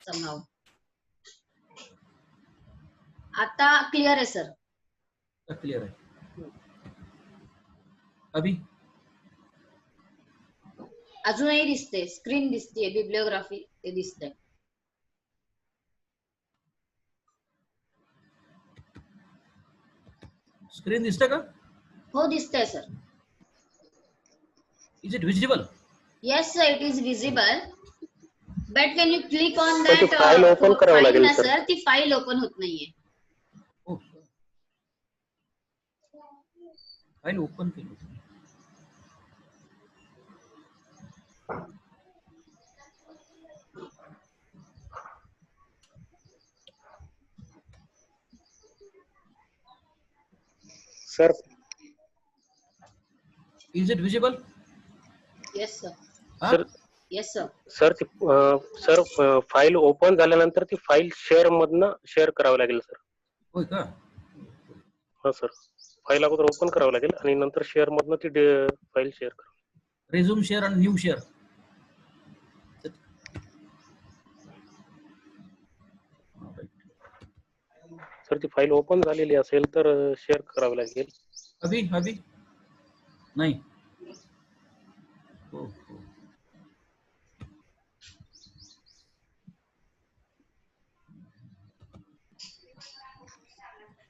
समहाव. आता क्लिअर आहे सर. क्लियर आहे. अभी अजूनही दिसते, स्क्रीन दिसते, बिब्लिओग्राफी ते दिसतंय. स्क्रीन दिसते का? हो दिसतंय sir. Is it visible? Yes, sir, it is visible. But when you click on पण ती that फाईल ओपन करावं file लागेल ना सर. sir, ती file open होत नाहीये. Oh, file open केली. Sir Is it visible? Yes, sir. Huh? Sir Yes, sir. Sir ती सर फाईल ओपन झाल्यानंतर ती फाईल शेअर मधनं शेअर करावी लागेल सर. होय का? हा सर, फाईल अगोदर ओपन करावं लागेल आणि नंतर शेअर मधनं ती फाईल शेअर करावी. Resume share and new share. Sir ती फाईल ओपन झालेली असेल तर शेअर करावी लागेल. अभी नहीं. Oh, oh.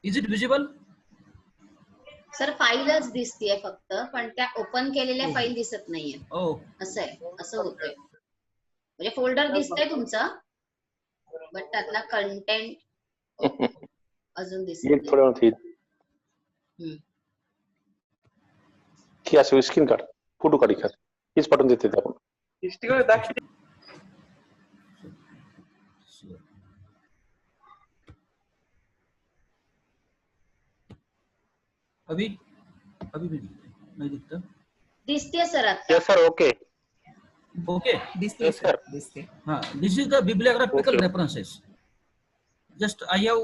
Is it visible? Sir फाईलच दिसतीये फक्त, पण त्या ओपन केलेल्या फाईल दिसत नाहीये. Oh, असं आहे, असं होतंय. म्हणजे फोल्डर दिसतंय तुमचं, बट त्यातला कंटेंट अजून दिसत एक नाही. थोड्या वेळात येईल हम्म. की असं स्क्रीन काढ, फोटो काढ एखादा, हेच पाठवून देते ते आपण. sure. अभी भी नहीं दिखता. दिसतीये सर आता. Yes sir, okay. Okay. Yes, sir. This is the bibliographical Okay. references. Just I have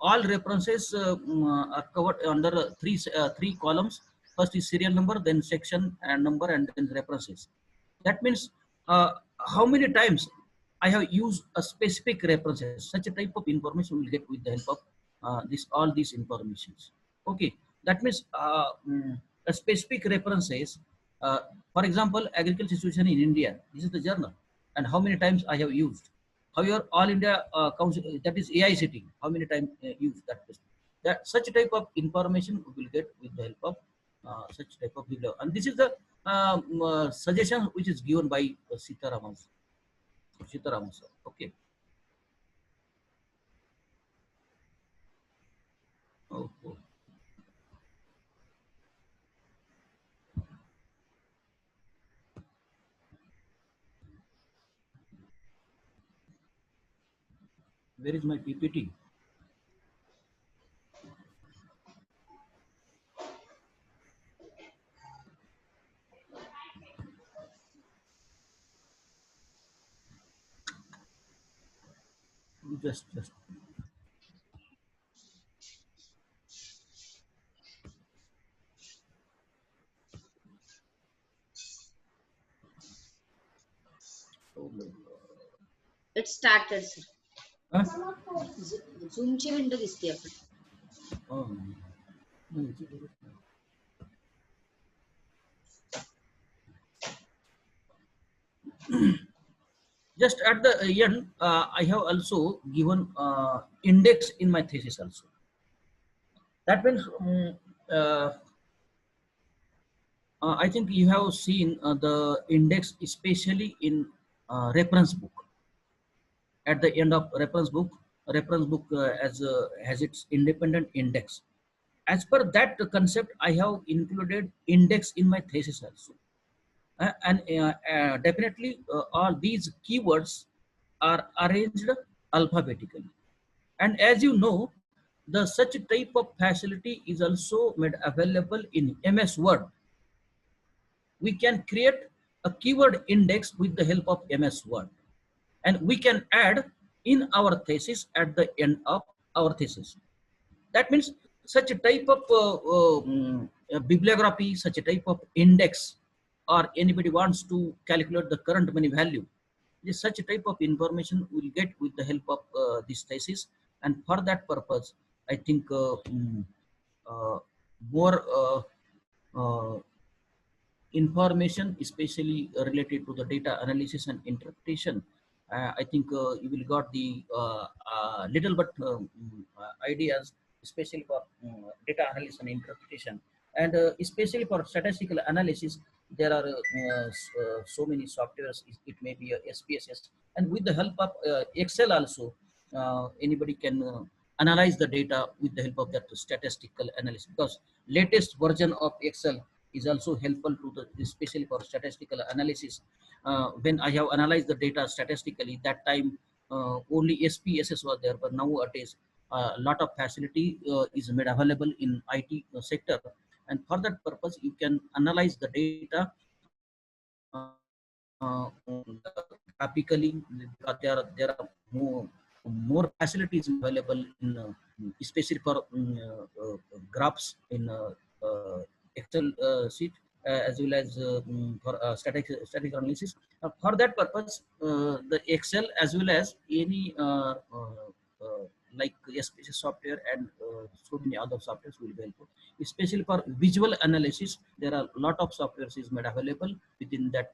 all references are covered under three columns. First is serial number, then section and number, and then references. That means how many times I have used a specific references. Such a type of information we will get with the help of all these informations. Okay, that means a specific references. For example, agriculture situation in India. This is the journal, and how many times I have used. However, All India Council, that is AICT, how many times used that. That such type of information we will get with the help of such type of video. And this is the suggestion which is given by Sitaraman. Sitaraman sir. Okay. Oh, oh. Where is my PPT? Just. Oh my God. It started, sir. Huh? Zoom ची window दिसते आपण. Oh. Just at the end, I have also given index in my thesis also. That means I think you have seen the index, especially in reference book. At the end of reference book has its independent index. As per that concept, I have included index in my thesis also. And definitely all these keywords are arranged alphabetically. And as you know, the such type of facility is also made available in MS Word. We can create a keyword index with the help of MS Word, and we can add in our thesis at the end of our thesis. That means such a type of bibliography, such a type of index, or anybody wants to calculate the current money value, this such a type of information we will get with the help of this thesis. And for that purpose, I think more information, especially related to the data analysis and interpretation, I think you will got the little but ideas, especially for data analysis and interpretation. And especially for statistical analysis, there are so many softwares. It may be a SPSS, and with the help of Excel also, anybody can analyze the data with the help of that statistical analysis, because latest version of Excel is also helpful to the, especially for statistical analysis. When I have analyzed the data statistically, that time only SPSS was there, but nowadays a lot of facility is made available in IT sector, and for that purpose you can analyze the data graphically, because there are more facilities available in especially for graphs in Excel sheet, as well as for static analysis. For that purpose, the Excel as well as any like SPSS software and so many other softwares will be helpful. Especially for visual analysis, there are a lot of softwares is made available within that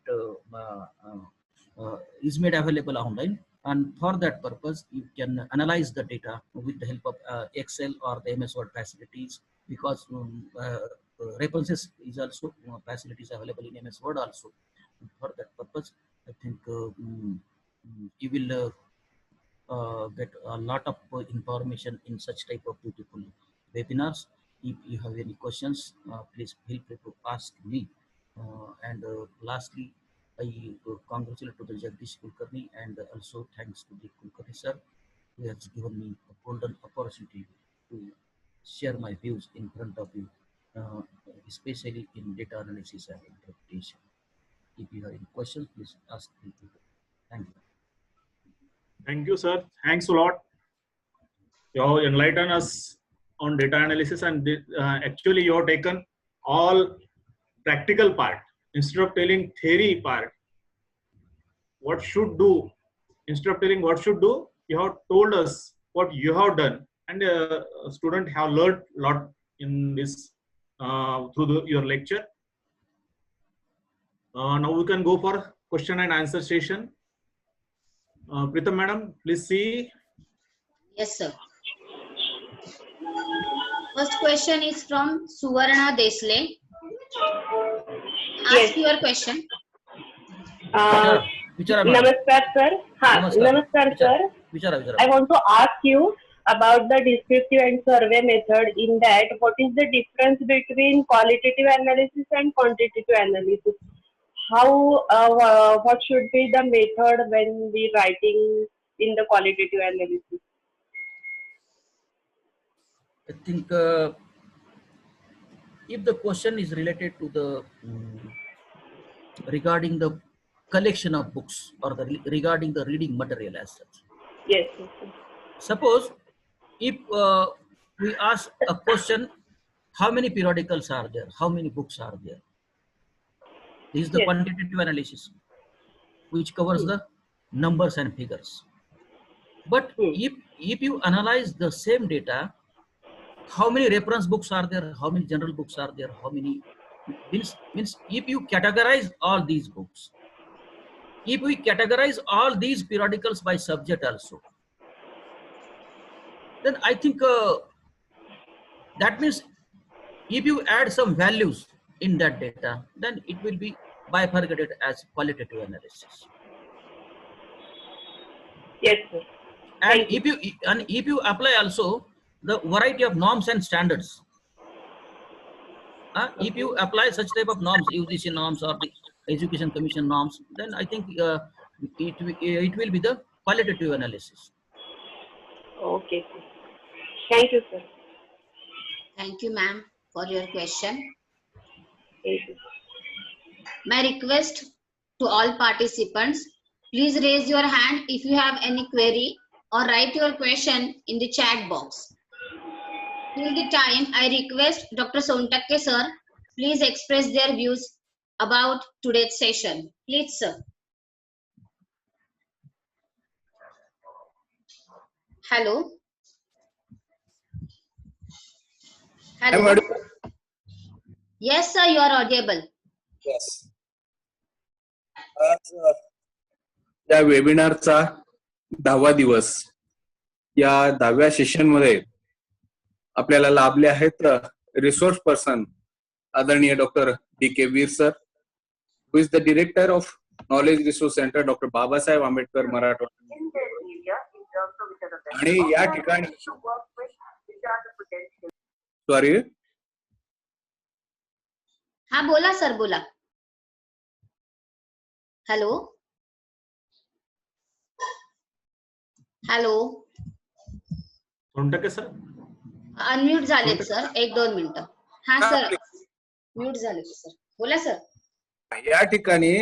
is made available online. And for that purpose, you can analyze the data with the help of Excel or the MS Word facilities, because references is also facilities available in MS Word also. For that purpose, I think you will get a lot of information in such type of beautiful webinars. If you have any questions, please feel free to ask me. And lastly, I congratulate to the Jagdish Kulkarni, and also thanks to the Kulkarni sir, who has given me a golden opportunity to share my views in front of you, especially in data analysis and interpretation. If you have any questions, please ask me. Thank you. Thank you, sir. Thanks a lot. You have enlightened us on data analysis, and actually you have taken all practical part instead of telling theory part. What should do, instead of telling what should do, you have told us what you have done, and students have learned a lot in this through your lecture. Now we can go for question and answer session. Pritam madam, please see. Yes, sir. First question is from Suvarna Desle. Ask your question. Namaskar, sir. Namaskar, sir. I want to ask you about the descriptive and survey method. In that, what is the difference between qualitative analysis and quantitative analysis? How, what should be the method when we writing in the qualitative analysis? I think if the question is related to the regarding the collection of books or regarding the reading material as such. Yes. Suppose if we ask a question, how many periodicals are there? How many books are there? This is the quantitative analysis, which covers the numbers and figures. But if you analyze the same data, how many reference books are there? How many general books are there? How many means if you categorize all these books, if we categorize all these periodicals by subject also, then I think that means if you add some values in that data, then it will be bifurcated as qualitative analysis. Yes, sir. And if you apply also the variety of norms and standards, if you apply such type of norms, UGC norms or the Education Commission norms, then I think it will be the qualitative analysis. Okay. Thank you, sir. Thank you, ma'am, for your question. Thank you. My request to all participants, please raise your hand if you have any query or write your question in the chat box. Till the time, I request Dr. Sontakke sir, please express their views about today's session. Please, sir. Hello. Hello. Yes, sir, you are audible. Yes. आज या वेबिनारचा 10वा दिवस. या 10व्या session मध्ये आपल्याला लाभले आहेत resource person आदरणीय doctor D.K. Veer sir, who is the director of Knowledge Resource Center, doctor Babasaheb Ambedkar Marathwada. आणि या ठिकाणी सॉरी, हा बोला सर, बोला. Hello hello, Sontakke sir unmute झालेत सर, 1-2 मिनिटं. हा सर, म्यूट झाले सर, बोला सर. या ठिकाणी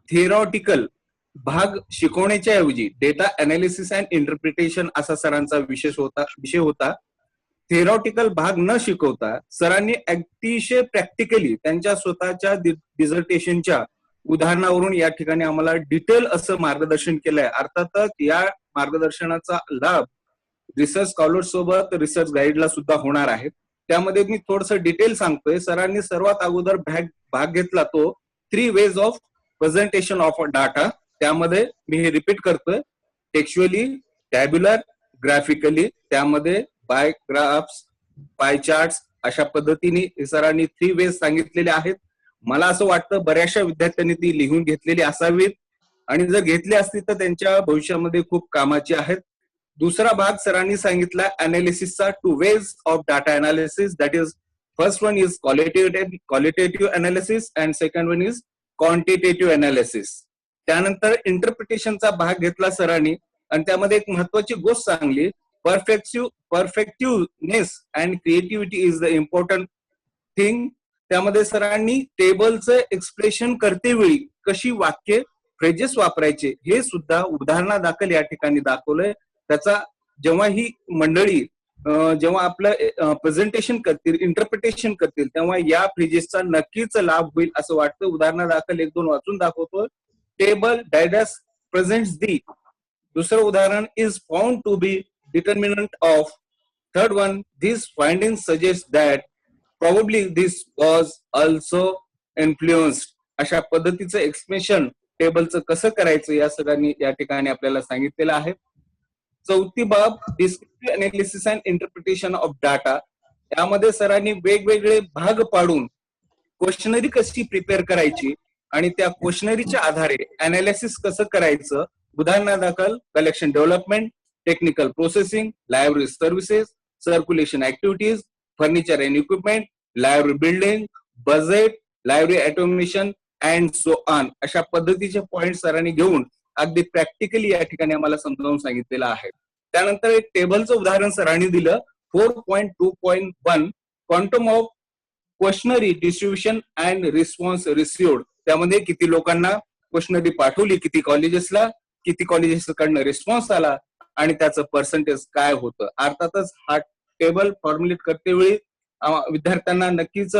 थिअरॉटिकल भाग शिकवण्याच्या ऐवजी डेटा अनालिसिस अँड इंटरप्रिटेशन असा सरांचा विषय होता. थिअरॉटिकल भाग न शिकवता सरांनी अतिशय प्रॅक्टिकली त्यांच्या स्वतःच्या डिझर्टेशनच्या उदाहरणावरून या ठिकाणी आम्हाला डिटेल असं मार्गदर्शन केलंय. अर्थातच या मार्गदर्शनाचा लाभ रिसर्च स्कॉलर सोबत रिसर्च गाईडला सुद्धा होणार आहे. त्यामध्ये मी थोडस डिटेल सांगतोय. सरांनी सर्वात अगोदर भाग घेतला तो 3 ways of presentation of data. त्यामध्ये मी हे रिपीट करतोय, टेक्स्च्युअली, टॅब्युलर, ग्राफिकली, त्यामध्ये बाय ग्राफ्स, पाय चार्ट्स, अशा पद्धतीने सरांनी 3 ways सांगितलेले आहेत. मला असं वाटतं बऱ्याचशा विद्यार्थ्यांनी ती लिहून घेतलेली असावीत आणि जर घेतली असती तर त्यांच्या भविष्यामध्ये खूप कामाची आहेत. दुसरा भाग सरांनी सांगितला अनालिसिसचा 2 ways of data analysis. That is first one is qualitative analysis and second one is quantitative analysis. त्यानंतर इंटरप्रिटेशनचा भाग घेतला सरांनी आणि त्यामध्ये एक महत्वाची गोष्ट सांगली, perfectiveness and creativity is the important thing. त्यामध्ये सरांनी टेबलचं एक्सप्रेशन करतेवेळी कशी वाक्य फ्रेजेस वापरायचे हे सुद्धा उदाहरणादाखल या ठिकाणी दाखवलंय. त्याचा जेव्हा ही मंडळी जेव्हा आपलं प्रेझेंटेशन करतील, इंटरप्रिटेशन करतील, तेव्हा या फ्रेजेसचा नक्कीच लाभ होईल असं वाटतं. उदाहरणादाखल 1-2 वाचून दाखवतो. Table dyads presents the. दुसरं उदाहरण is found to be determinant of. Third one, this finding suggest that probably this was also influenced. अशा पद्धतीचं एक्सप्रेशन टेबलचं कसं करायचं या सगळ्यांनी या ठिकाणी आपल्याला सांगितलेलं आहे. चौथी बाब descriptive analysis and interpretation of data. यामध्ये सरांनी वेगवेगळे भाग पाडून क्वेश्चनरी कशी प्रिपेअर करायची आणि त्या क्वेश्चनरीच्या आधारे अनालिसिस कसं करायचं. उदाहरणादाखल collection development, technical processing, library services, circulation activities, furniture and equipment, library building, budget, library automation and so on. अशा पद्धतीचे पॉइंट सरांनी घेऊन अगदी प्रॅक्टिकली या ठिकाणी आम्हाला समजावून सांगितलेलं आहे. त्यानंतर एक टेबलचं उदाहरण सरांनी दिलं 4.2.1 quantum of questionnaire distribution and response received. त्यामध्ये किती लोकांना क्वेश्चनरी पाठवली, किती कॉलेजेसला, किती कॉलेजेसकडनं रिस्पॉन्स आला आणि त्याचं पर्सेंटेज काय होतं. अर्थातच हा टेबल फॉर्म्युलेट करते वेळी विद्यार्थ्यांना नक्कीच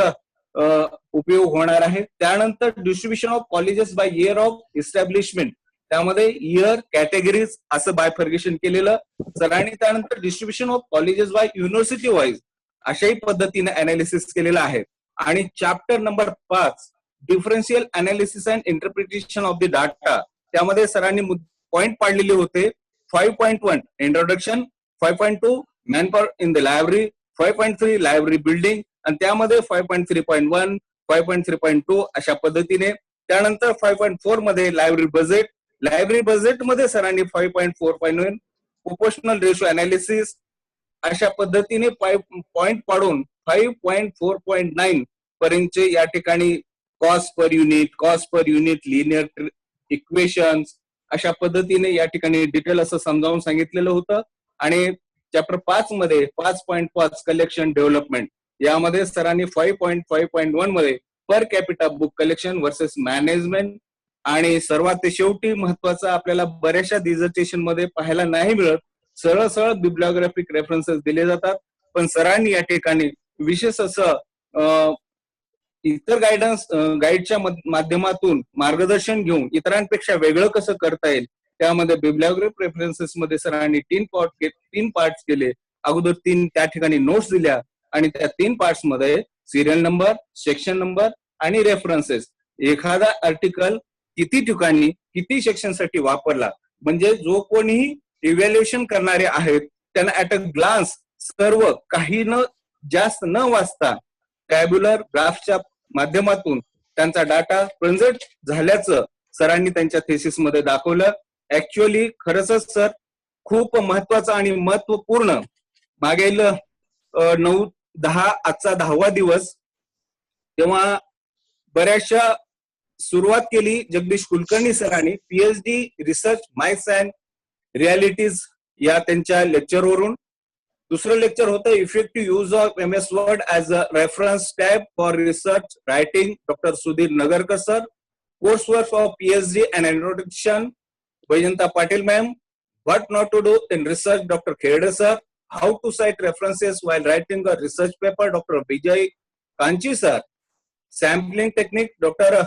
उपयोग होणार आहे. त्यानंतर distribution of colleges by year of establishment. त्यामध्ये इयर, कॅटेगरीज असं बायफर्गेशन केलेलं सरांनी. त्यानंतर distribution of colleges by university wise अशाही पद्धतीने अनालिसिस केलेलं आहे. आणि chapter number 5 differential analysis and interpretation of the data. त्यामध्ये सरांनी पॉइंट पाडलेले होते. 5.1 introduction, 5.2 manpower in the library, 5.3 library building आणि त्यामध्ये 5.3.1, 5.3.2 अशा पद्धतीने. त्यानंतर 5.4 मध्ये लायब्ररी बजेट. लायब्ररी बजेट मध्ये सरांनी 5.4.1 प्रोपोर्शनल रेशो अनालिसिस अशा पद्धतीने पॉइंट पाडून 5.4.9 पर्यंतचे या ठिकाणी cost per unit, linear equations अशा पद्धतीने या ठिकाणी डिटेल असं समजावून सांगितलेलं होतं. आणि चॅप्टर 5 मध्ये 5.5 कलेक्शन डेव्हलपमेंट यामध्ये सरांनी 5.5.1 मध्ये per capita book collection versus management. आणि सर्वात शेवटी महत्वाचं आपल्याला बऱ्याचशा डिझर्टेशन मध्ये पाहायला नाही मिळत, सरळ बिब्लिओग्राफिक रेफरन्सेस दिले जातात. पण सरांनी या ठिकाणी विशेष असं इतर गाईडच्या माध्यमातून मार्गदर्शन घेऊन इतरांपेक्षा वेगळं कसं करता येईल त्यामध्ये बिब्लिओग्राफिक रेफरन्सेस मध्ये सरांनी 3 पार्ट्स केले. अगोदर 3 त्या ठिकाणी नोट्स दिल्या आणि त्या 3 पार्ट्स मध्ये सिरियल नंबर, सेक्शन नंबर आणि रेफरन्सेस. एखादा आर्टिकल किती ठिकाणी किती सेक्शन साठी वापरला म्हणजे जो कोणी इव्हॅल्युएशन करणारे आहेत त्यांना ऍट अ ग्लान्स सर्व काही न जास्त न वाचता टॅब्युलर ग्राफच्या माध्यमातून त्यांचा डाटा प्रेझेंट झाल्याचं सरांनी त्यांच्या थेसिस मध्ये दाखवलं. ऍक्च्युअली खरंच सर खूप महत्वाचं आणि महत्वपूर्ण मागील 9-10 आजचा 10वा दिवस, तेव्हा बऱ्याचशा सुरुवात केली जगदीश कुलकर्णी सरांनी PhD research myths and realities या त्यांच्या लेक्चरवरून. दुसरं लेक्चर होतं effective use of MS word as a reference tab for research writing, doctor Sudhir Nagarkar sir. Course work of PhD and introduction, Vaijayanta Patil ma'am. What not to do in research, doctor Kherde sir. How to cite references while writing a research paper, doctor Vijay Kanchi sir. Sampling technique, doctor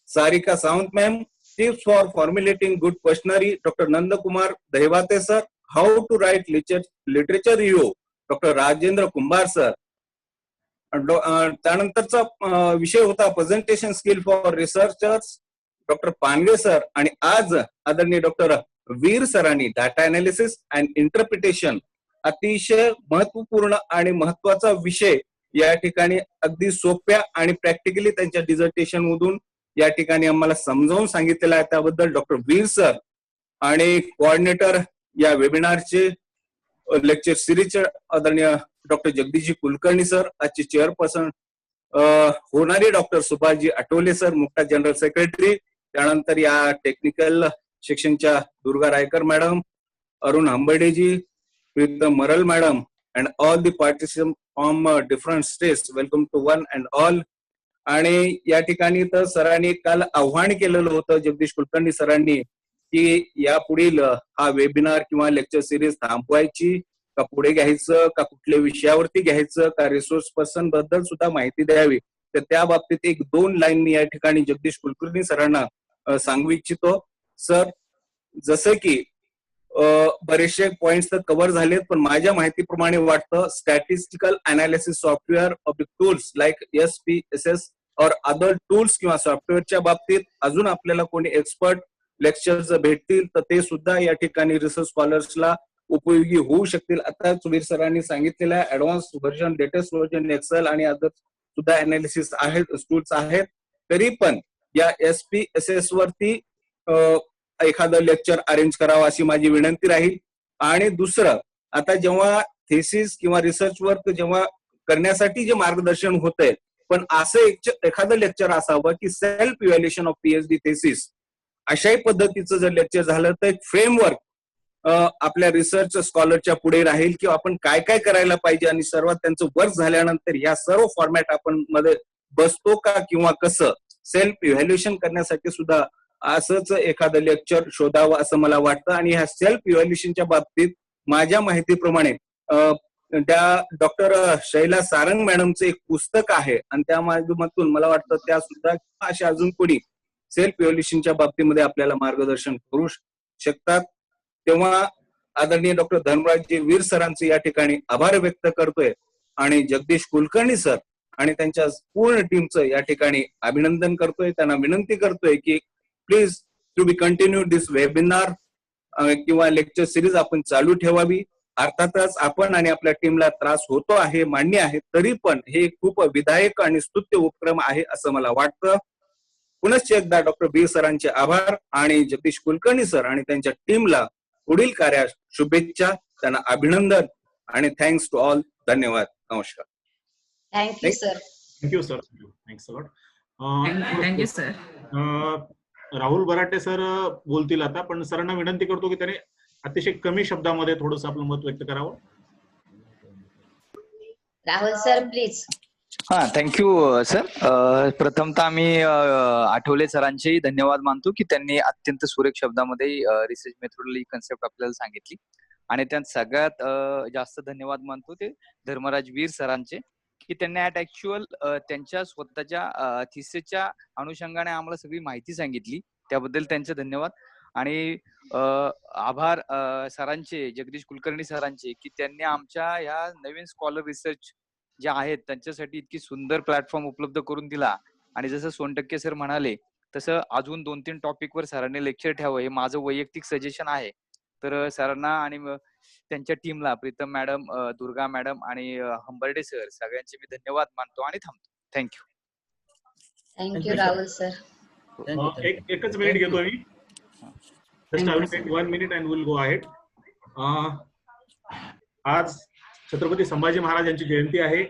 Sarika Sawant ma'am. Tips for फॉर्म्युलेटिंग good questionnaire, doctor Nandkumar Dahiwate sir. How to write literature review, doctor Rajendra Kumbhar sir. त्यानंतरचा विषय होता presentation skill for researchers, doctor Pange sir. आणि आज आदरणीय doctor वीर सरांनी data analysis and interpretation, अतिशय महत्वपूर्ण आणि महत्वाचा विषय या ठिकाणी अगदी सोप्या आणि प्रॅक्टिकली त्यांच्या डिझर्टेशन मधून या ठिकाणी आम्हाला समजावून सांगितलेलं आहे. त्याबद्दल डॉक्टर वीर सर आणि कोऑर्डिनेटर या वेबिनारचे लेक्चर सिरीजचे आदरणीय डॉक्टर जगदीशजी कुलकर्णी सर, आजचे चेअरपर्सन होणारे डॉक्टर सुभाषजी आठवले सर, मुख्य जनरल सेक्रेटरी. त्यानंतर या टेक्निकल सेक्शनच्या Durga Raikar madam, Arun Ambadeji, Pritam Maral madam, and all the participant from different states. Welcome to one and all. आणि या ठिकाणी तर सरांनी काल आव्हान केलेलं होतं जगदीश कुलकर्णी सरांनी की या पुढील हा वेबिनार किंवा लेक्चर सिरीज थांबवायची का पुढे घ्यायचं का कुठल्या विषयावरती घ्यायचं का रिसोर्स पर्सन बद्दल सुद्धा माहिती द्यावी. तर त्या बाबतीत 1-2 लाईन मी या ठिकाणी जगदीश कुलकर्णी सरांना सांगू इच्छितो. सर, जसं की बरेचसे पॉइंट्स तर कव्हर झालेत, पण माझ्या माहितीप्रमाणे वाटतं statistical analysis software of the tools like SPSS और अदर टूल्स किंवा सॉफ्टवेअरच्या बाबतीत अजून आपल्याला कोणी एक्सपर्ट लेक्चर्स भेटतील तर ते सुद्धा या ठिकाणी रिसर्च स्कॉलर्सला उपयोगी होऊ शकतील. आता सुधीर सरांनी सांगितलेलं आहे advance version, latest version Excel आणि अदर सुद्धा अनालिसिस आहेत, टूल्स आहेत. तरी पण या SPSS वरती एखादं लेक्चर अरेंज करावं अशी माझी विनंती राहील. आणि दुसरं, आता जेव्हा थेसिस किंवा रिसर्च वर्क जेव्हा करण्यासाठी जे मार्गदर्शन होतंय, पण असं एखादं लेक्चर असावं की self evaluation of PhD thesis अशाही पद्धतीचं जर लेक्चर झालं तर एक फ्रेमवर्क आपल्या रिसर्च स्कॉलरच्या पुढे राहील की आपण काय काय करायला पाहिजे आणि सर्वात त्यांचं वर्क झाल्यानंतर या सर्व फॉर्मॅट आपण मध्ये बसतो का किंवा कसं सेल्फ इव्हॅल्युएशन करण्यासाठी सुद्धा असंच एखादं लेक्चर शोधावं असं मला वाटतं. आणि ह्या सेल्फ इव्हॅल्युएशनच्या बाबतीत माझ्या माहितीप्रमाणे त्या डॉक्टर शैला सारंग मॅडमचं एक पुस्तक आहे आणि त्या माध्यमातून मला वाटतं त्या सुद्धा अशा अजून कोणी सेल्फ इव्हॅल्युएशनच्या बाबतीमध्ये आपल्याला मार्गदर्शन करू शकतात. तेव्हा आदरणीय डॉक्टर धर्मराजजी वीर सरांचे या ठिकाणी आभार व्यक्त करतोय आणि जगदीश कुलकर्णी सर आणि त्यांच्या पूर्ण टीमचं या ठिकाणी अभिनंदन करतोय. त्यांना विनंती करतोय की please to be continue this webinar किंवा लेक्चर सिरीज आपण चालू ठेवावी. अर्थातच आपण आणि आपल्या टीमला त्रास होतो आहे, मान्य आहे, तरी पण हे खूप विधायक आणि स्तुत्य उपक्रम आहे असं मला वाटतं. पुनश्च एकदा डॉक्टर बी सरांचे आभार आणि जगदीश कुलकर्णी सर आणि त्यांच्या टीमला पुढील कार्यात शुभेच्छा, त्यांना अभिनंदन आणि थँक्स टू ऑल. धन्यवाद. नमस्कार. Thank you sir. Thank you sir. Thanks a lot. Thank you sir. Rahul Barate sir बोलतील आता, पण सरांना विनंती करतो की त्याने अतिशय कमी शब्दामध्ये थोडंसं आपलं मत व्यक्त करावं. Rahul sir please. हा, थँक्यू सर. प्रथमतः आम्ही आठवले सरांचे धन्यवाद मानतो की त्यांनी अत्यंत सुरेख शब्दामध्ये रिसर्च मेथोडॉलॉजी कन्सेप्ट आपल्याला सांगितली. आणि त्यात सगळ्यात जास्त धन्यवाद मानतो ते धर्मराज वीर सरांचे की त्यांनी ऍक्च्युअल त्यांच्या स्वतःच्या थिसिसच्या अनुषंगाने आम्हाला सगळी माहिती सांगितली, त्याबद्दल त्यांचे धन्यवाद. आणि आभार सरांचे, जगदीश कुलकर्णी सरांचे, की त्यांनी आमच्या ह्या नवीन स्कॉलर रिसर्च जे आहेत त्यांच्यासाठी इतकी सुंदर प्लॅटफॉर्म उपलब्ध करून दिला. आणि जसं सोनटक्के सर म्हणाले तसं अजून 2-3 टॉपिकवर सरांनी लेक्चर ठेवावं हे माझं वैयक्तिक सजेशन आहे. तर सरांना आणि त्यांच्या टीमला प्रीतम मॅडम, दुर्गा मॅडम आणि हंबर्डे सर सगळ्यांचे मी धन्यवाद मानतो आणि थांबतो. थँक्यू. Thank you Rahul sir. एकच मिनिट घेतो मी. Just I will take 1 minute and we'll go ahead. आज छत्रपती संभाजी महाराज यांची जयंती आहे.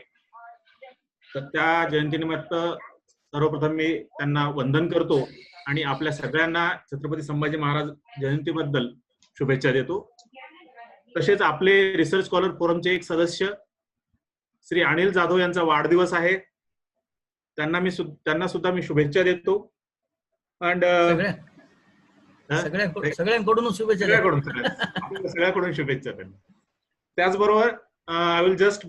तर त्या जयंतीनिमित्त सर्वप्रथम मी त्यांना वंदन करतो आणि आपल्या सगळ्यांना छत्रपती संभाजी महाराज जयंतीबद्दल शुभेच्छा देतो. तसेच आपले रिसर्च स्कॉलर फोरमचे एक सदस्य श्री अनिल जाधव यांचा वाढदिवस आहे. त्यांना सुद्धा मी शुभेच्छा देतो. अँड सगळ्यांकडून शुभेच्छा. सगळ्याकडून शुभेच्छा त्यांना. त्याचबरोबर I will just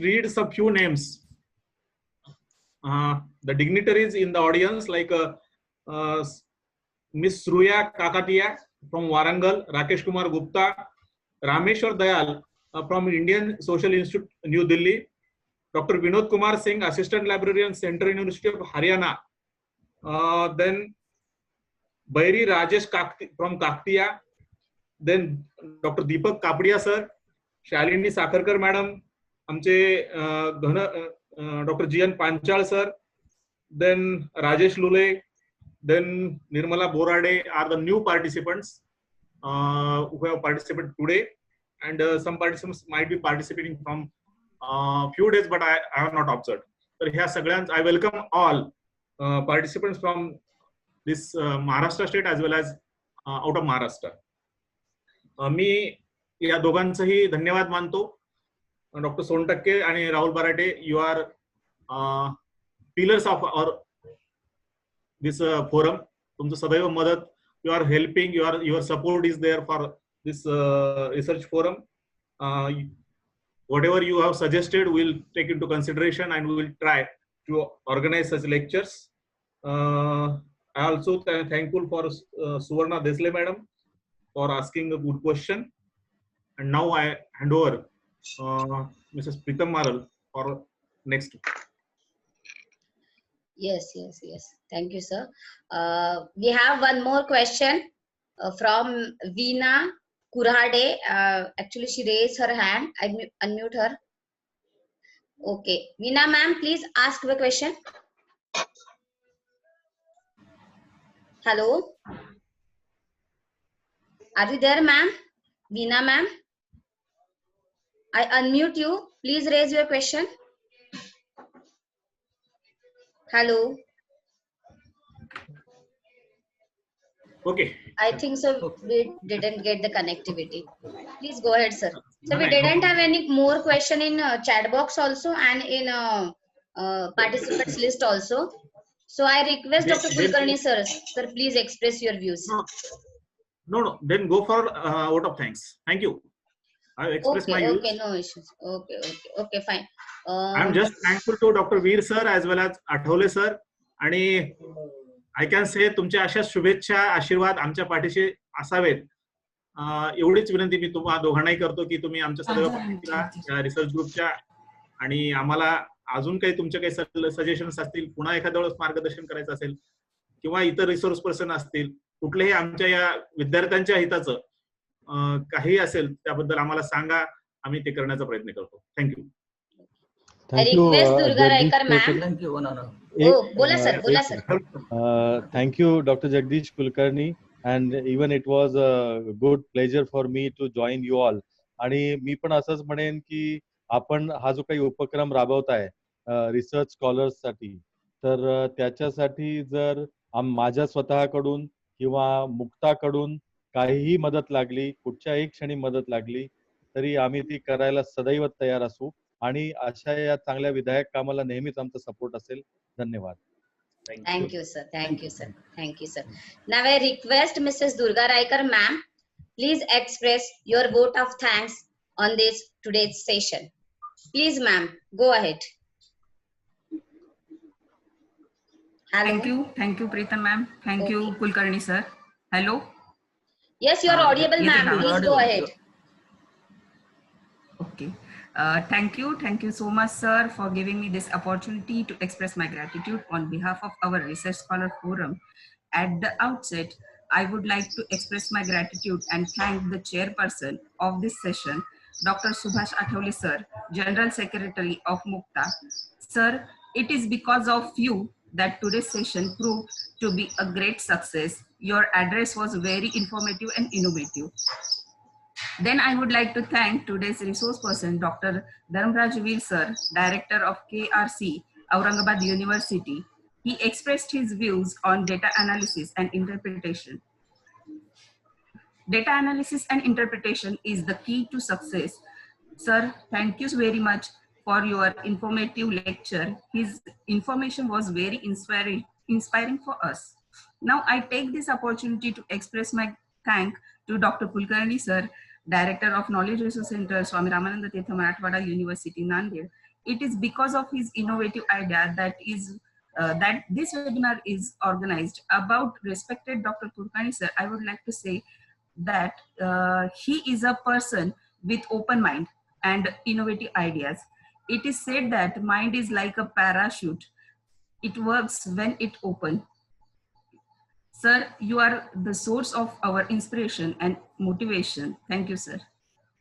read some few names. The dignitaries in the audience, like Miss Sruya Kakatiya from Warangal, Rakesh Kumar Gupta, Rameshwar Dayal from Indian Social Institute, New Delhi, Dr. Vinod Kumar Singh, Assistant Librarian, Central University of Haryana, then Bairi Rajesh from Kaktiya, then Dr. Deepak Kapadia sir, Shalini Sakharkar madam, आमचे Dr. G.N. Panchal sir, then Rajesh Lule, then Nirmala Borade are the new participants who have participated today, and some participants might be participating from few days, but I have not observed. So here I welcome all participants from this Maharashtra state as well as out of Maharashtra. मी या दोघांचंही धन्यवाद मानतो. Doctor Sontakke आणि Rahul Barate, you are pillars of our this forum. तुमचं सदैव मदत, you are helping, your support is there for this research forum. whatever you have suggested, we'll take into consideration and we will try to organize such lectures. I also thankful for Suvarna Desle madam for asking a good question. And now I hand over Mrs. Pritam Maral for next. Yes. Thank you, sir. We have one more question from Veena Kurhade. Actually, she raised her hand. I unmute her. Okay, Veena ma'am, please ask the question. Hello. Are you there, ma'am? Veena ma'am? I unmute you. Please raise your question. Hello. Okay. I think so. We didn't get the connectivity. Please go ahead, sir. So we didn't have any more question in chat box also and in participants list also. So I request Dr. Kulkarni sir, please express your views. No. Then go for vote of thanks. Thank you. I express my views. Okay, no issues. Okay, fine. I'm just thankful to Dr. Veer sir as well as Athole sir. आणि I can say तुमच्या अशा शुभेच्छा आशीर्वाद आमच्या पाठीशी असावेत एवढीच विनंती मी तुम्हा दोघांनाही करतो की तुम्ही आमच्या सदैव पाठीशी रिसर्च ग्रुपच्या. आणि आम्हाला अजून काही तुमचे काही सजेशन्स असतील, पुन्हा एखाद्या वेळेस मार्गदर्शन करायचं असेल किंवा इतर रिसोर्स पर्सन असतील, कुठलेही आमच्या या विद्यार्थ्यांच्या हिताचं काही असेल त्याबद्दल आम्हाला सांगा, आम्ही ते करण्याचा प्रयत्न करतो. Thank you. Thank you, Dr. Jagdish Kulkarni, and even it was a good pleasure for me to join you all. आणि मी पण असंच म्हणेन की आपण हा जो काही उपक्रम राबवताय रिसर्च स्कॉलर्स साठी, तर त्याच्यासाठी जर माझ्या स्वतःकडून किंवा मुक्ताकडून काहीही मदत लागली, कुठच्याही क्षणी मदत लागली, तरी आम्ही ती करायला सदैव तयार असू. आणि अशा या चांगल्या विधायक कामाला नेहमीच आमचा सपोर्ट असेल. धन्यवाद. Thank you, sir. Now I request Mrs. Durga Raikar ma'am, please express your vote of thanks on this today's session. Please ma'am, go ahead. Hello. Thank you Pritam ma'am. Thank you Kulkarni sir. Hello. Yes, you are audible ma'am. Please go ahead. Okay. Thank you so much sir for giving me this opportunity to express my gratitude on behalf of our Research Scholar Forum. At the outset, I would like to express my gratitude and thank the chairperson of this session, Dr. Subhash Athawale sir, General Secretary of Mukta. Sir, it is because of you that today's session proved to be a great success. Your address was very informative and innovative. Then I would like to thank today's resource person, Dr. Dharmraj Veer sir, Director of KRC, Aurangabad University. He expressed his views on data analysis and interpretation. Data analysis and interpretation is the key to success. Sir, thank you very much for your informative lecture. His information was very inspiring for us. Now I take this opportunity to express my thank to Dr. Kulkarni sir, Director of Knowledge Resource Center, Swami Ramananda Tirtha Marathwada University, Nanded. It is because of his innovative idea that this webinar is organized. About respected Dr. Kulkarni sir, I would like to say that he is a person with open mind and innovative ideas. It is said that mind is like a parachute. It works when it opens. Sir, you are the source of our inspiration and motivation. Thank you, sir.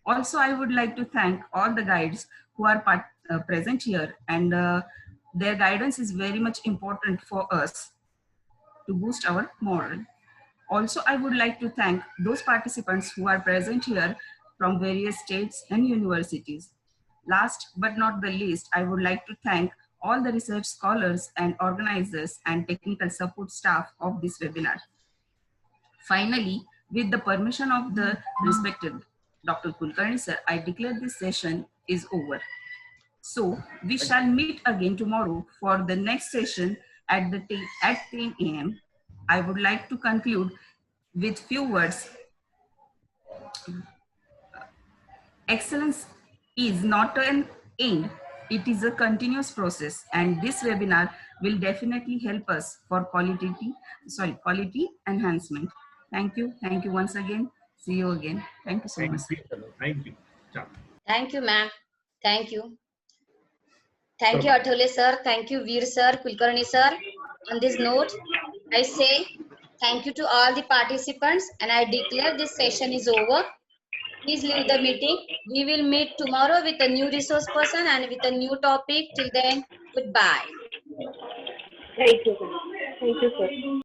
Also, I would like to thank all the guides who are present here, and their guidance is very much important for us to boost our morale. Also, I would like to thank those participants who are present here from various states and universities. Last but not the least, I would like to thank all the research scholars and organizers and technical support staff of this webinar. Finally, with the permission of the respected Dr. Kulkarni sir, I declare this session is over. So we shall meet again tomorrow for the next session at 10 a.m. I would like to conclude with few words. Excellence is not an end, it is a continuous process, and this webinar will definitely help us for quality enhancement. Thank you once again. See you again. Thank you so much. Thank you. Thank you, ma'am. Thank you. Thank you, Athawale sir. Thank you, Veer sir, Kulkarni sir. On this note, I say thank you to all the participants, and I declare this session is over. Please leave the meeting. We will meet tomorrow with a new resource person and with a new topic. Till then, goodbye. Thank you, sir. Thank you, sir.